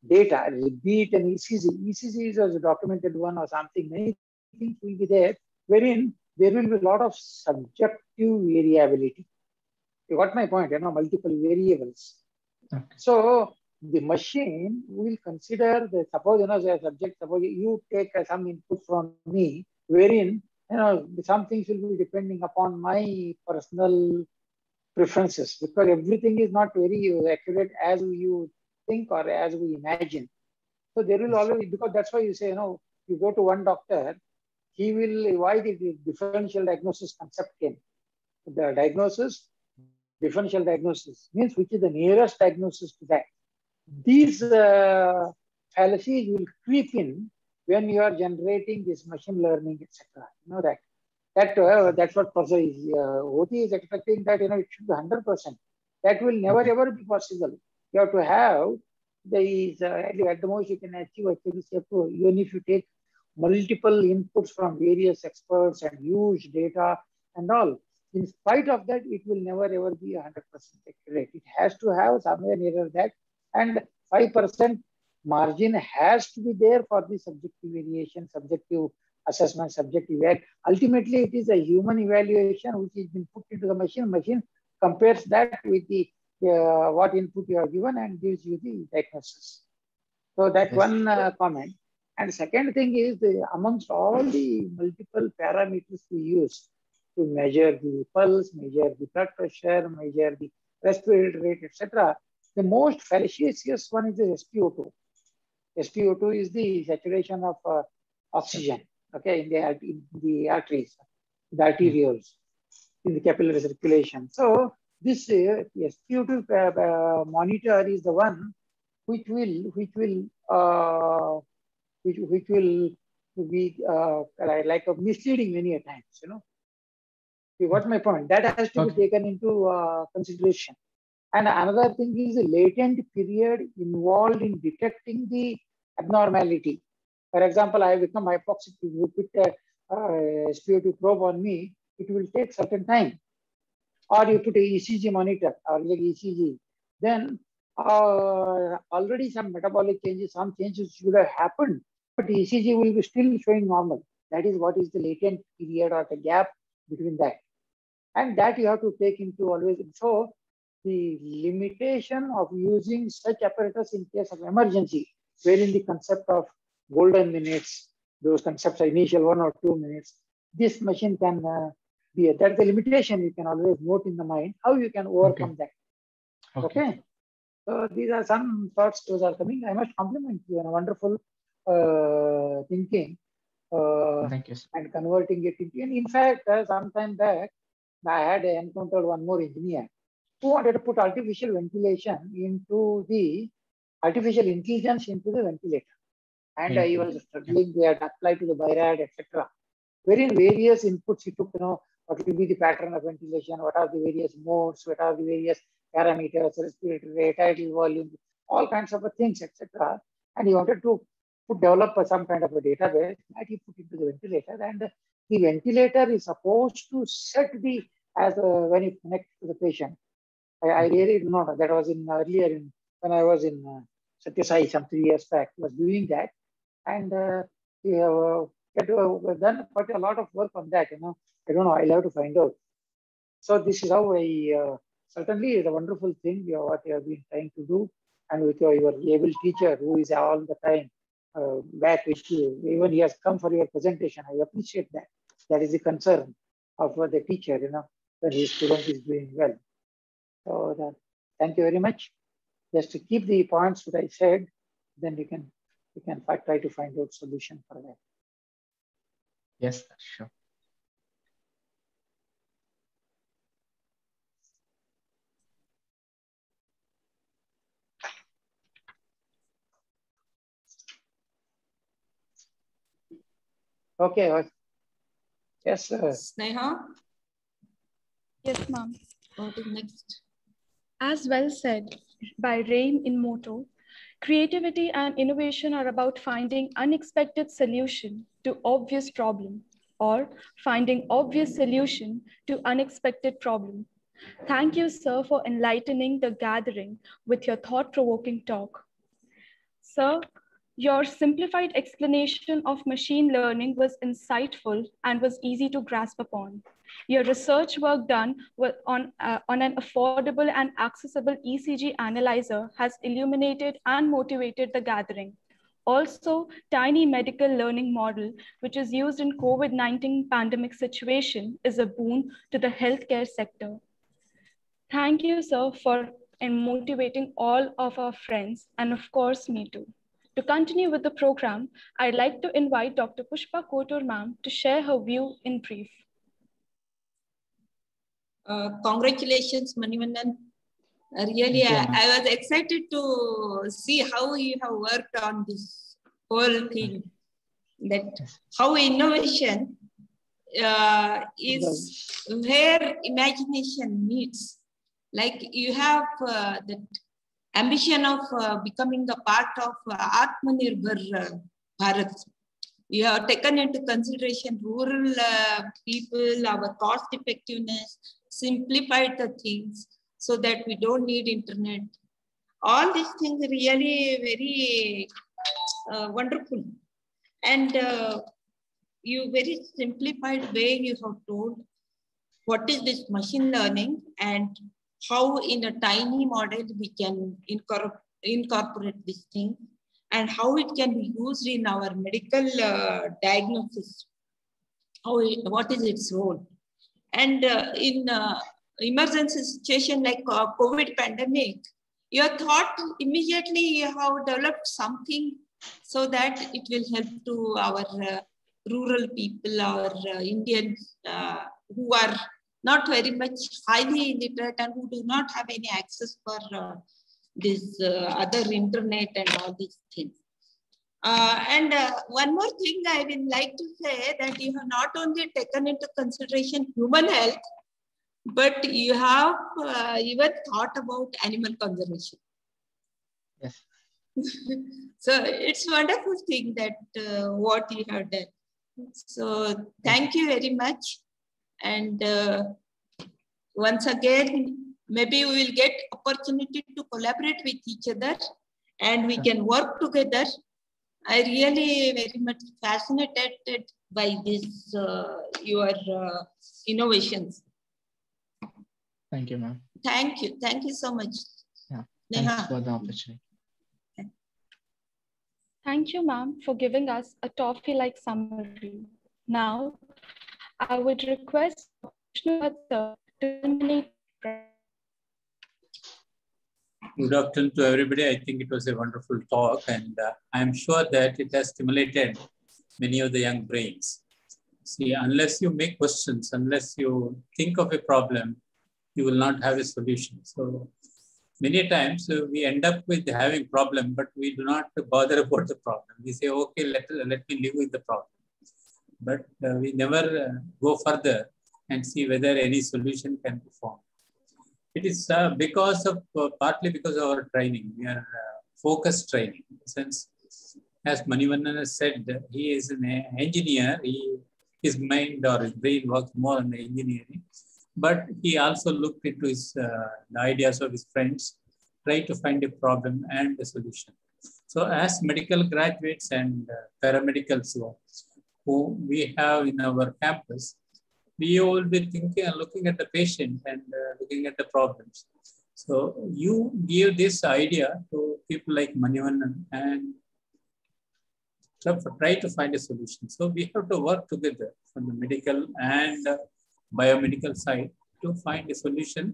data, be it an ECG is a documented one or something, many things will be there, wherein there will be a lot of subjective variability. You got my point, you know, multiple variables. Okay. So the machine will consider the, suppose, you know, the subject, suppose you take some input from me, wherein, you know, some things will be depending upon my personal preferences, because everything is not very accurate as you think or as we imagine. So there will always, because that's why you say, you know, you go to one doctor, he will, why the differential diagnosis concept came. The diagnosis, differential diagnosis means which is the nearest diagnosis to that. These fallacies will creep in when you are generating this machine learning, etc. You know that. That's what Professor Oti is expecting, that, you know, it should be 100%. That will never ever be possible. You have to have the at the most you can achieve even if you take multiple inputs from various experts and huge data and all. In spite of that, it will never ever be 100% accurate. It has to have somewhere near that, and 5% margin has to be there for the subjective variation, subjective assessment, subjective. Ultimately, it is a human evaluation which has been put into the machine. Machine compares that with the what input you are given and gives you the diagnosis. So that one comment. And second thing is, amongst all the multiple parameters we use to measure the pulse, measure the blood pressure, measure the respiratory rate, etc., the most fallacious one is the SpO2. SpO2 is the saturation of oxygen, okay, in the arteries, the arterioles, in the capillary circulation. So this SpO2 monitor is the one which will be like a misleading many a times, you know. You got my point. That has to be taken into consideration. And another thing is the latent period involved in detecting the abnormality. For example, I become hypoxic. You put SpO2 probe on me, it will take certain time. Or you put a ECG monitor or like ECG, then already some metabolic changes, some changes should have happened, but ECG will be still showing normal. That is what is the latent period or the gap between that. And that you have to take into always. So the limitation of using such apparatus in case of emergency, wherein the concept of golden minutes, those concepts are initial 1 or 2 minutes, this machine can be, that's the limitation you can always note in the mind, how you can overcome that. Okay. So these are some thoughts, those are coming. I must compliment you on a wonderful thinking. Thank you, sir. And converting it into, and in fact, some time back, I had encountered one more engineer who wanted to put artificial ventilation into the artificial intelligence into the ventilator. And he was struggling, they had applied to the BIRAD, etc. Wherein various inputs he took, what will be the pattern of ventilation, what are the various modes, what are the various parameters, respiratory rate, tidal volume, all kinds of things, etc. And he wanted to develop some kind of a database that he put into the ventilator. And the ventilator is supposed to set the, as when it connects to the patient. I really do not know. That was in earlier when I was in Satya Sai some 3 years back, was doing that. And we have done quite a lot of work on that, I don't know, I'll have to find out. So this is how I, certainly is a wonderful thing, what you have been trying to do. And with your able teacher who is all the time back with you, even he has come for your presentation, I appreciate that. That is the concern of the teacher, when his student is doing well. So thank you very much. Just to keep the points that I said, then we can try to find out solution for that. Yes, sure. Okay. Yes, sir. Sneha? Yes, ma'am. What is next? As well said by Rain in Motto, creativity and innovation are about finding unexpected solution to obvious problem or finding obvious solution to unexpected problem. Thank you, sir, for enlightening the gathering with your thought-provoking talk. Sir, your simplified explanation of machine learning was insightful and was easy to grasp upon. Your research work done on an affordable and accessible ECG analyzer has illuminated and motivated the gathering. Also, tiny medical learning model, which is used in COVID-19 pandemic situation, is a boon to the healthcare sector. Thank you, sir, for motivating all of our friends, and of course, me too. To continue with the program, I'd like to invite Dr. Pushpa Kotur ma'am to share her view in brief. Congratulations, Manivannan. Really, I was excited to see how you have worked on this whole thing, that how innovation is where imagination meets. Like you have that ambition of becoming a part of Atmanirbhar Bharat. You have taken into consideration rural people, our cost effectiveness, simplified the things so that we don't need internet. All these things are really very wonderful. And you very simplified way you have told what is this machine learning and how in a tiny model we can incorporate this thing and how it can be used in our medical diagnosis, what is its role. And in emergency situation like COVID pandemic, you thought immediately you have developed something so that it will help to our rural people, our Indians who are not very much highly literate and who do not have any access for this other internet and all these things. And one more thing I would like to say that you have not only taken into consideration human health, but you have even thought about animal conservation. Yes. So it's a wonderful thing that what you have done. So thank you very much. And once again, maybe we will get opportunity to collaborate with each other and we can work together. I really very much fascinated by this, your innovations. Thank you, ma'am. Thank you. Thank you so much. Yeah. Neha. Thanks for the opportunity. Thank you, ma'am, for giving us a toffee-like summary. Now, I would request Vishnu sir to terminate. Good afternoon to everybody. I think it was a wonderful talk, and I'm sure that it has stimulated many of the young brains. See, unless you make questions, unless you think of a problem, you will not have a solution. So many times we end up with having problem, but we do not bother about the problem. We say, okay, let me live with the problem. But we never go further and see whether any solution can be found. It is because of, partly because of our training. We are focused training. Since, as Manivannan has said, he is an engineer. His mind or his brain works more on the engineering. But he also looked into the ideas of his friends, tried to find a problem and a solution. So as medical graduates and paramedicals who we have in our campus, we will be thinking and looking at the patient and looking at the problems. So you give this idea to people like Manivannan and try to find a solution. So we have to work together from the medical and biomedical side to find a solution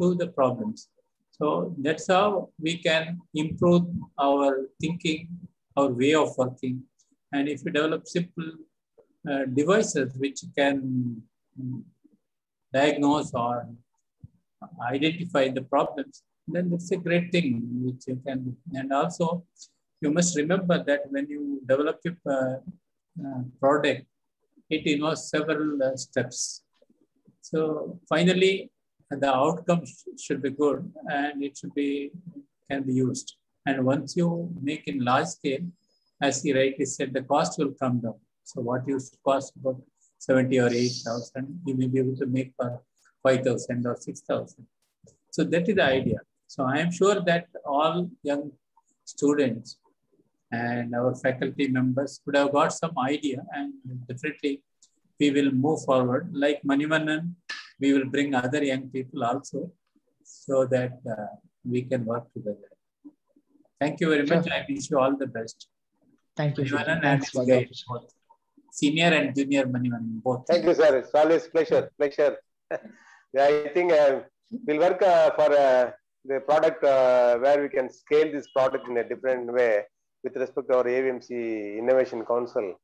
to the problems. So that's how we can improve our thinking, our way of working. And if we develop simple devices which can diagnose or identify the problems, then it's a great thing which you can. And also, you must remember that when you develop a product, it involves several steps. So finally, the outcome should be good and it should be can be used. And once you make in large scale, as he rightly said, the cost will come down. So what used to cost about 70 or 8,000, you may be able to make for 5,000 or 6,000. So that is the idea. So I am sure that all young students and our faculty members would have got some idea, and definitely we will move forward. Like Manivannan, we will bring other young people also so that we can work together. Thank you very much. I wish you all the best. Thank you. Manivannan Thanks for the opportunity. Senior and junior Manivannan, both. Thank you, sir. It's always pleasure. Yeah, I think we'll work for the product where we can scale this product in a different way with respect to our AVMC Innovation Council.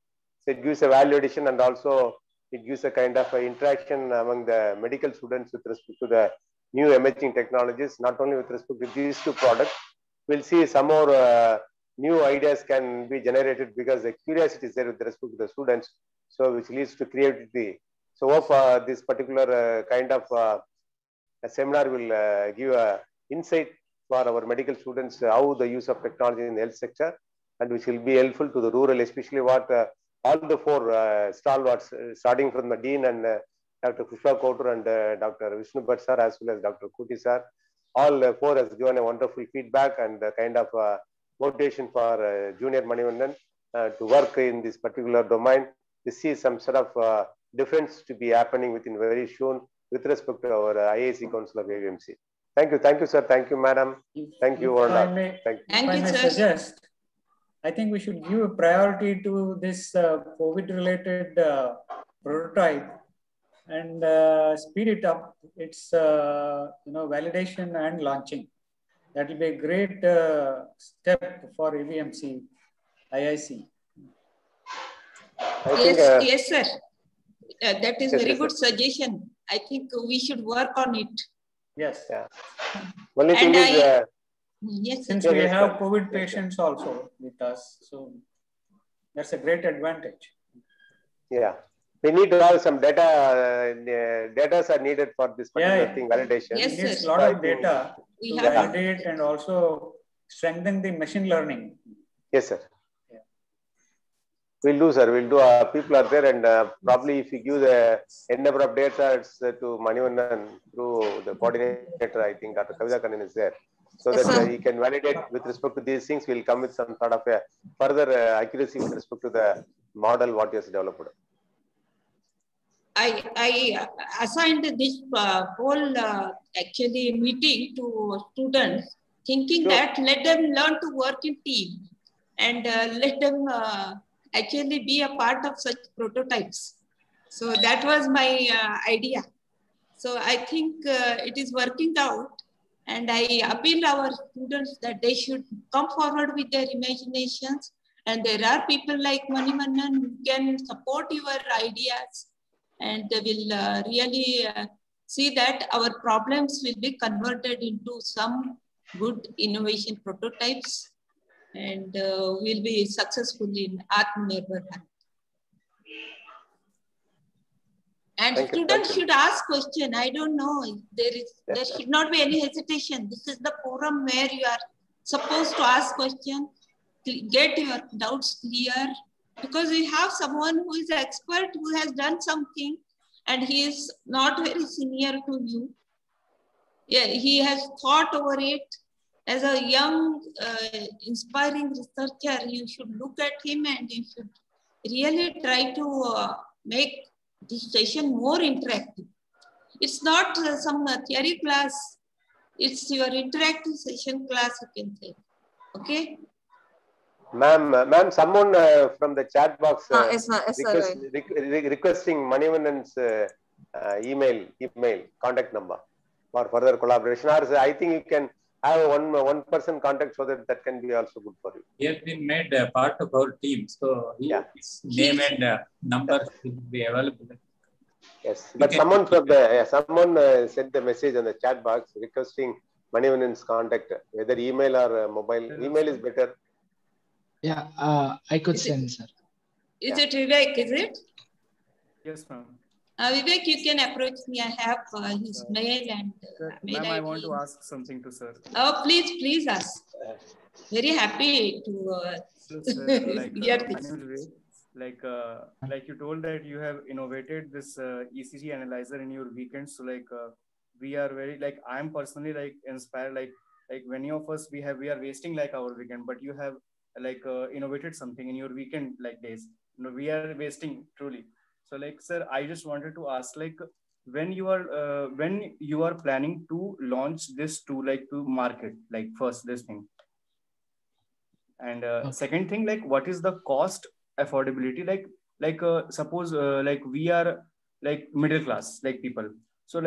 So it gives a value addition and also it gives a kind of interaction among the medical students with respect to the new emerging technologies, not only with respect to these two products. We'll see some more new ideas can be generated because the curiosity is there with respect to the students, so which leads to creativity. So hope this particular kind of a seminar will give insight for our medical students how the use of technology in the health sector, and which will be helpful to the rural, especially what all the four stalwarts, starting from the Dean and Dr. Pushpa Kotur and Dr. Vishnu Bhatt sir, as well as Dr. Kuti sir, all four has given a wonderful feedback and kind of motivation for Junior Manivannan to work in this particular domain. We see some sort of difference to be happening within very soon with respect to our IAC Council of AVMC. Thank you, sir. Thank you, madam. Thank you, Varda. Thank you, sir. Suggest, I think we should give a priority to this COVID-related prototype and speed it up. Its validation and launching. That will be a great step for AVMC, IIC. Yes, sir. That is very good suggestion. I think we should work on it. Yes. Yeah. Only thing is, yes, since we have COVID patients also with us, so that's a great advantage. Yeah, we need to have some data. Data are needed for this particular thing, validation. Yes, it needs a lot of data to validate and also strengthen the machine learning. Yes, sir. We'll do, sir. We'll do. People are there, and probably if you give the n number of data to Manivannan through the coordinator, I think Dr. Kavita Kannan is there, so Yes, that he can validate with respect to these things. We'll come with some sort of a further accuracy with respect to the model what he has developed. I assigned this whole actually meeting to students, thinking that let them learn to work in team and let them actually be a part of such prototypes. So that was my idea. So I think it is working out, and I appeal our students that they should come forward with their imaginations, and there are people like Manivannan who can support your ideas, and they will really see that our problems will be converted into some good innovation prototypes, and we'll be successful in Atmanirbhar Bharat. And students should ask question. I don't know. There should not be any hesitation. This is the forum where you are supposed to ask question, get your doubts clear, because we have someone who is an expert, who has done something, and he is not very senior to you. Yeah, he has thought over it. As a young, inspiring researcher, you should look at him and you should really try to make this session more interactive. It's not some theory class, it's your interactive session class, you can say. Okay? Ma'am, someone from the chat box requesting Manivannan's email contact number for further collaboration. Or I think you can have one person contact, so that can be also good for you. He has been made a part of our team, so his name and number will be available. Yes, but someone from the sent the message on the chat box requesting Manivannan's contact, whether email or mobile. Email is better. Yeah, I could send, sir. Is it Vivek? Is it? Yes, ma'am. Vivek, you can approach me. I have his mail and mail. Ma'am, I want to ask something to sir. Oh, please ask. Very happy to hear this. Like you told that you have innovated this ECG analyzer in your weekends. So we are very I am personally inspired. Like many of us we are wasting our weekend, but you have innovated something in your weekend days. We are wasting truly. So sir, I just wanted to ask when you are planning to launch this to market, first this thing, and second thing, what is the cost affordability? Suppose we are middle class people, so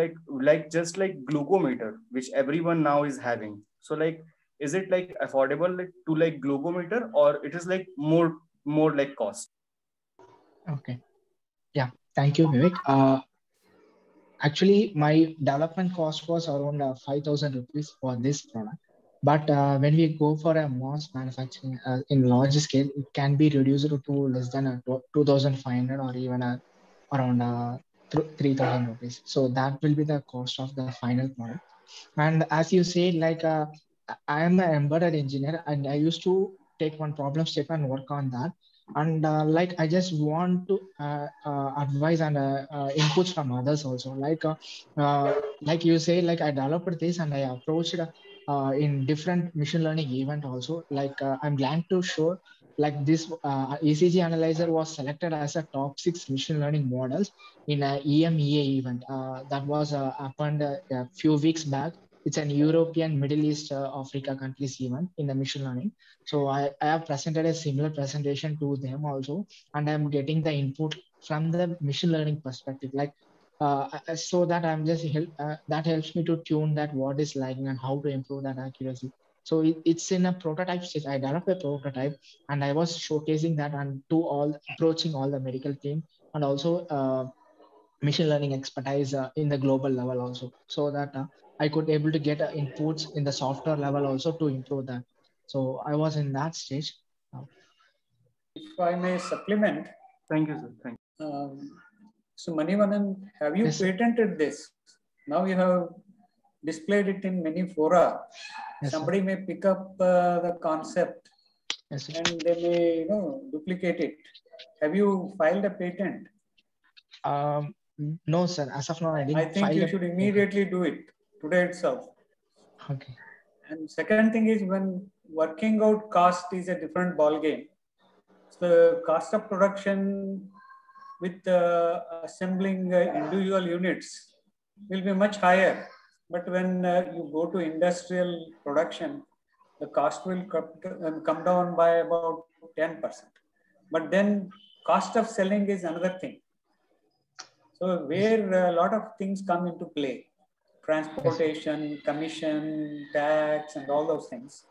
just glucometer, which everyone now is having. So is it affordable to glucometer, or it is more cost? Okay. Yeah, thank you, Vivek. Actually, my development cost was around 5,000 rupees for this product. But when we go for a mass manufacturing in large scale, it can be reduced to less than 2,500 or even around 3,000 rupees. So that will be the cost of the final product. And as you said, I am an embedded engineer, and I used to take one problem statement and work on that. And I just want to advise and inputs from others also. Like you say, I developed this and I approached in different machine learning event also. I'm glad to show this ECG analyzer was selected as a top 6 machine learning models in a EMEA event that was happened a few weeks back. It's an European, Middle East, Africa countries event in the machine learning. So I have presented a similar presentation to them also, and I'm getting the input from the machine learning perspective. So that I'm just that helps me to tune that what is lagging and how to improve that accuracy. So it's in a prototype stage. I developed a prototype and I was showcasing that and approaching all the medical team and also machine learning expertise in the global level also, so that I could able to get inputs in the software level also to improve that. So I was in that stage. If I may supplement. Thank you, sir. Thank you. So Manivannan, have you patented this? Now you have displayed it in many fora. Somebody may pick up the concept Yes, and they may duplicate it. Have you filed a patent? No, sir. As of now, I didn't. I think you should immediately do it today itself. Okay. And second thing is, when working out cost is a different ball game. So the cost of production with assembling individual units will be much higher. But when you go to industrial production, the cost will come down by about 10%. But then cost of selling is another thing. So where a lot of things come into play, transportation, commission, tax, and all those things.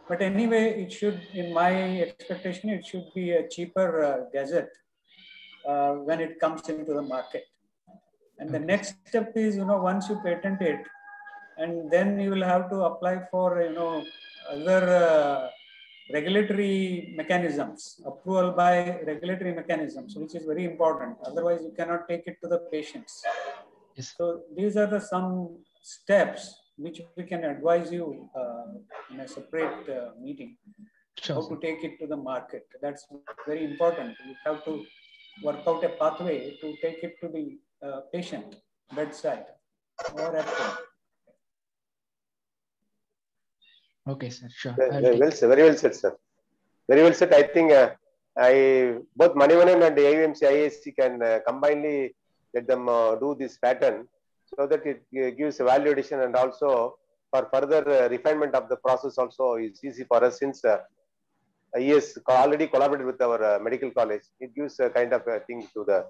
But anyway, it should, in my expectation, it should be a cheaper gadget when it comes into the market. And the next step is, once you patent it, and then you will have to apply for, other regulatory mechanisms, approval by regulatory mechanisms, which is very important. Otherwise, you cannot take it to the patients. Yes. So these are some steps which we can advise you in a separate meeting, how to take it to the market. That's very important. You have to work out a pathway to take it to the patient bedside or at home. Okay, sir. Sure. Very well said, sir. Very well said. I think both Manivanan and AUMC IISc can combinedly let them do this pattern so that it gives a value addition, and also for further refinement of the process also is easy for us, since he has already collaborated with our medical college. It gives a kind of a thing to the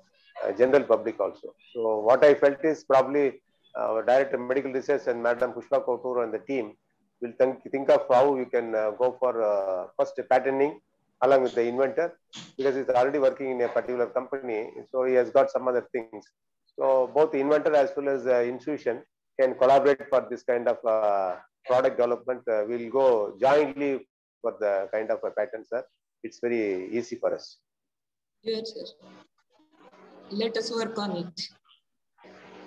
general public also. So what I felt is probably our Director of Medical Research and Madam Pushpa Kotur and the team will think of how you can go for first patenting along with the inventor, because he's already working in a particular company, so he has got some other things. So both the inventor as well as the institution can collaborate for this kind of product development. We'll go jointly for the kind of a patent, sir. It's very easy for us. Yes, sir. Let us work on it.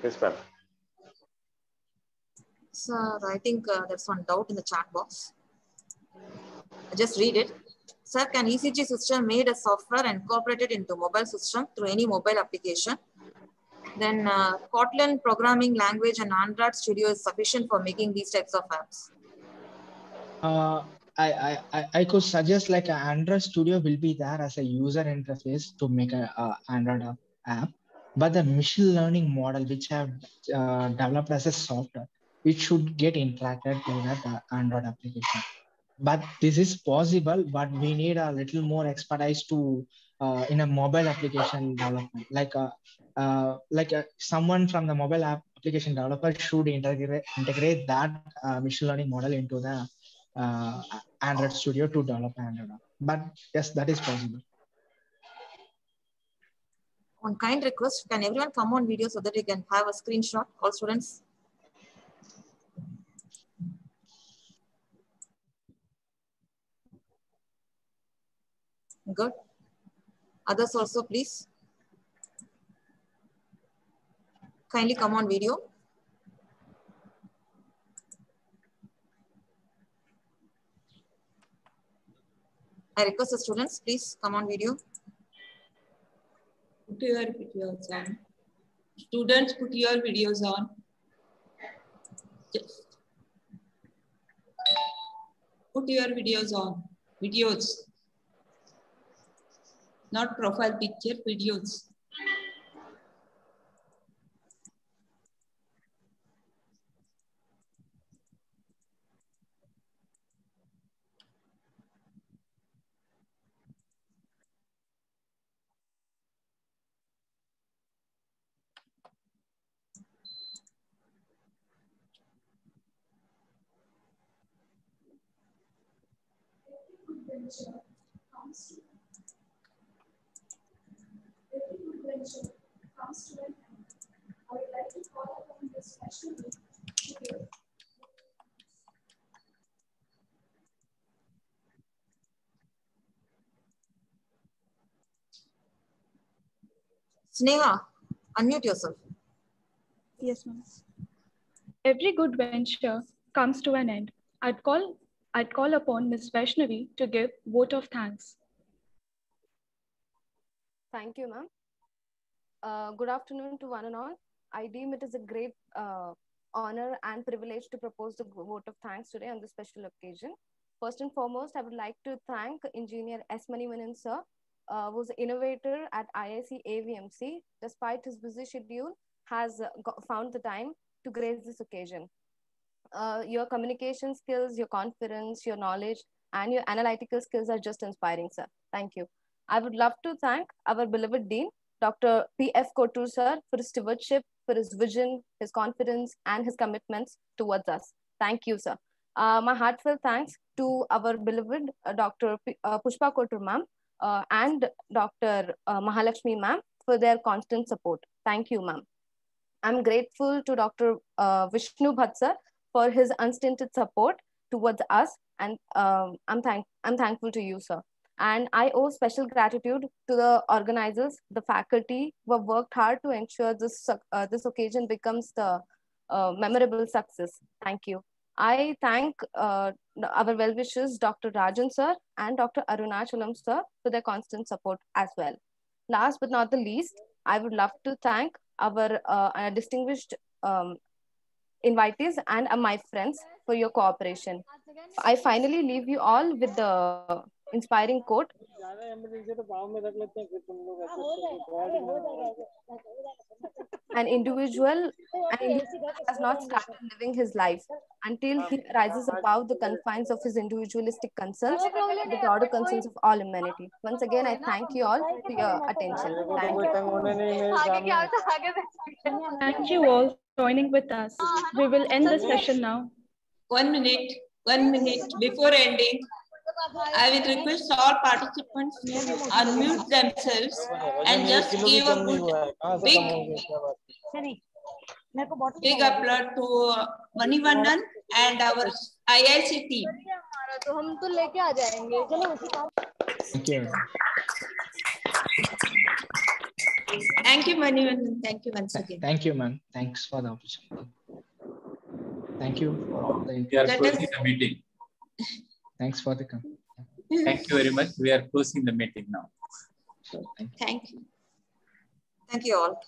Yes, ma'am. Sir, I think there's one doubt in the chat box. I just read it. Sir, can ECG system made a software and incorporated into mobile system through any mobile application? Then Kotlin programming language and Android Studio is sufficient for making these types of apps. I could suggest like an Android Studio will be there as a user interface to make an Android app, but the machine learning model which have developed as a software, it should get interacted to that Android application. But this is possible, but we need a little more expertise to in a mobile application development. Like someone from the mobile application developer should integrate that machine learning model into the Android Studio to develop Android app. But yes, that is possible. On kind request, can everyone come on video so that we can have a screenshot, all students? Good. Others also, please. Kindly come on video. I request the students, please come on video. Put your videos on. Students, put your videos on. Yes. Put your videos on. Videos. Not profile picture, videos. Comes to an end. I would like to call upon this special group to Sneha, unmute yourself. Yes, ma'am. Every good venture comes to an end. I'd I'd call upon Ms. Vaishnavi to give vote of thanks. Thank you, ma'am. Good afternoon to one and all. I deem it as a great honor and privilege to propose the vote of thanks today on this special occasion. First and foremost, I would like to thank Engineer S. Manivanan sir, who's an innovator at IIC AVMC. Despite his busy schedule, has found the time to grace this occasion. Your communication skills, your confidence, your knowledge, and your analytical skills are just inspiring, sir. Thank you. I would love to thank our beloved Dean, Dr. P.F. Kotur sir, for his stewardship, for his vision, his confidence, and his commitments towards us. Thank you, sir. My heartfelt thanks to our beloved Dr. Pushpa Kotur ma'am and Dr. Mahalakshmi ma'am for their constant support. Thank you, ma'am. I'm grateful to Dr. Vishnu Bhatt sir for his unstinted support towards us, and I'm thankful to you, sir. And I owe special gratitude to the organizers, the faculty who have worked hard to ensure this occasion becomes the memorable success. Thank you. I thank our well-wishers, Dr. Rajan sir and Dr. Arunachalam sir for their constant support as well. Last but not the least, I would love to thank our distinguished invitees and my friends for your cooperation. I finally leave you all with the inspiring quote. An individual has not started living his life until he rises above the confines of his individualistic concerns, the broader concerns of all humanity. Once again, I thank you all for your attention. Thank you. Thank you all for joining with us. We will end the session now. 1 minute before ending. I will request all participants to unmute themselves and just give a big applause to Manivanan and our IIC team. Thank you. Thank you, Manivanan. Thank you once again. Thank you, ma'am. Thanks for the opportunity. Thank you for all the We are closing the meeting. Thanks for the Thank you very much. We are closing the meeting now. Thank you. Thank you all.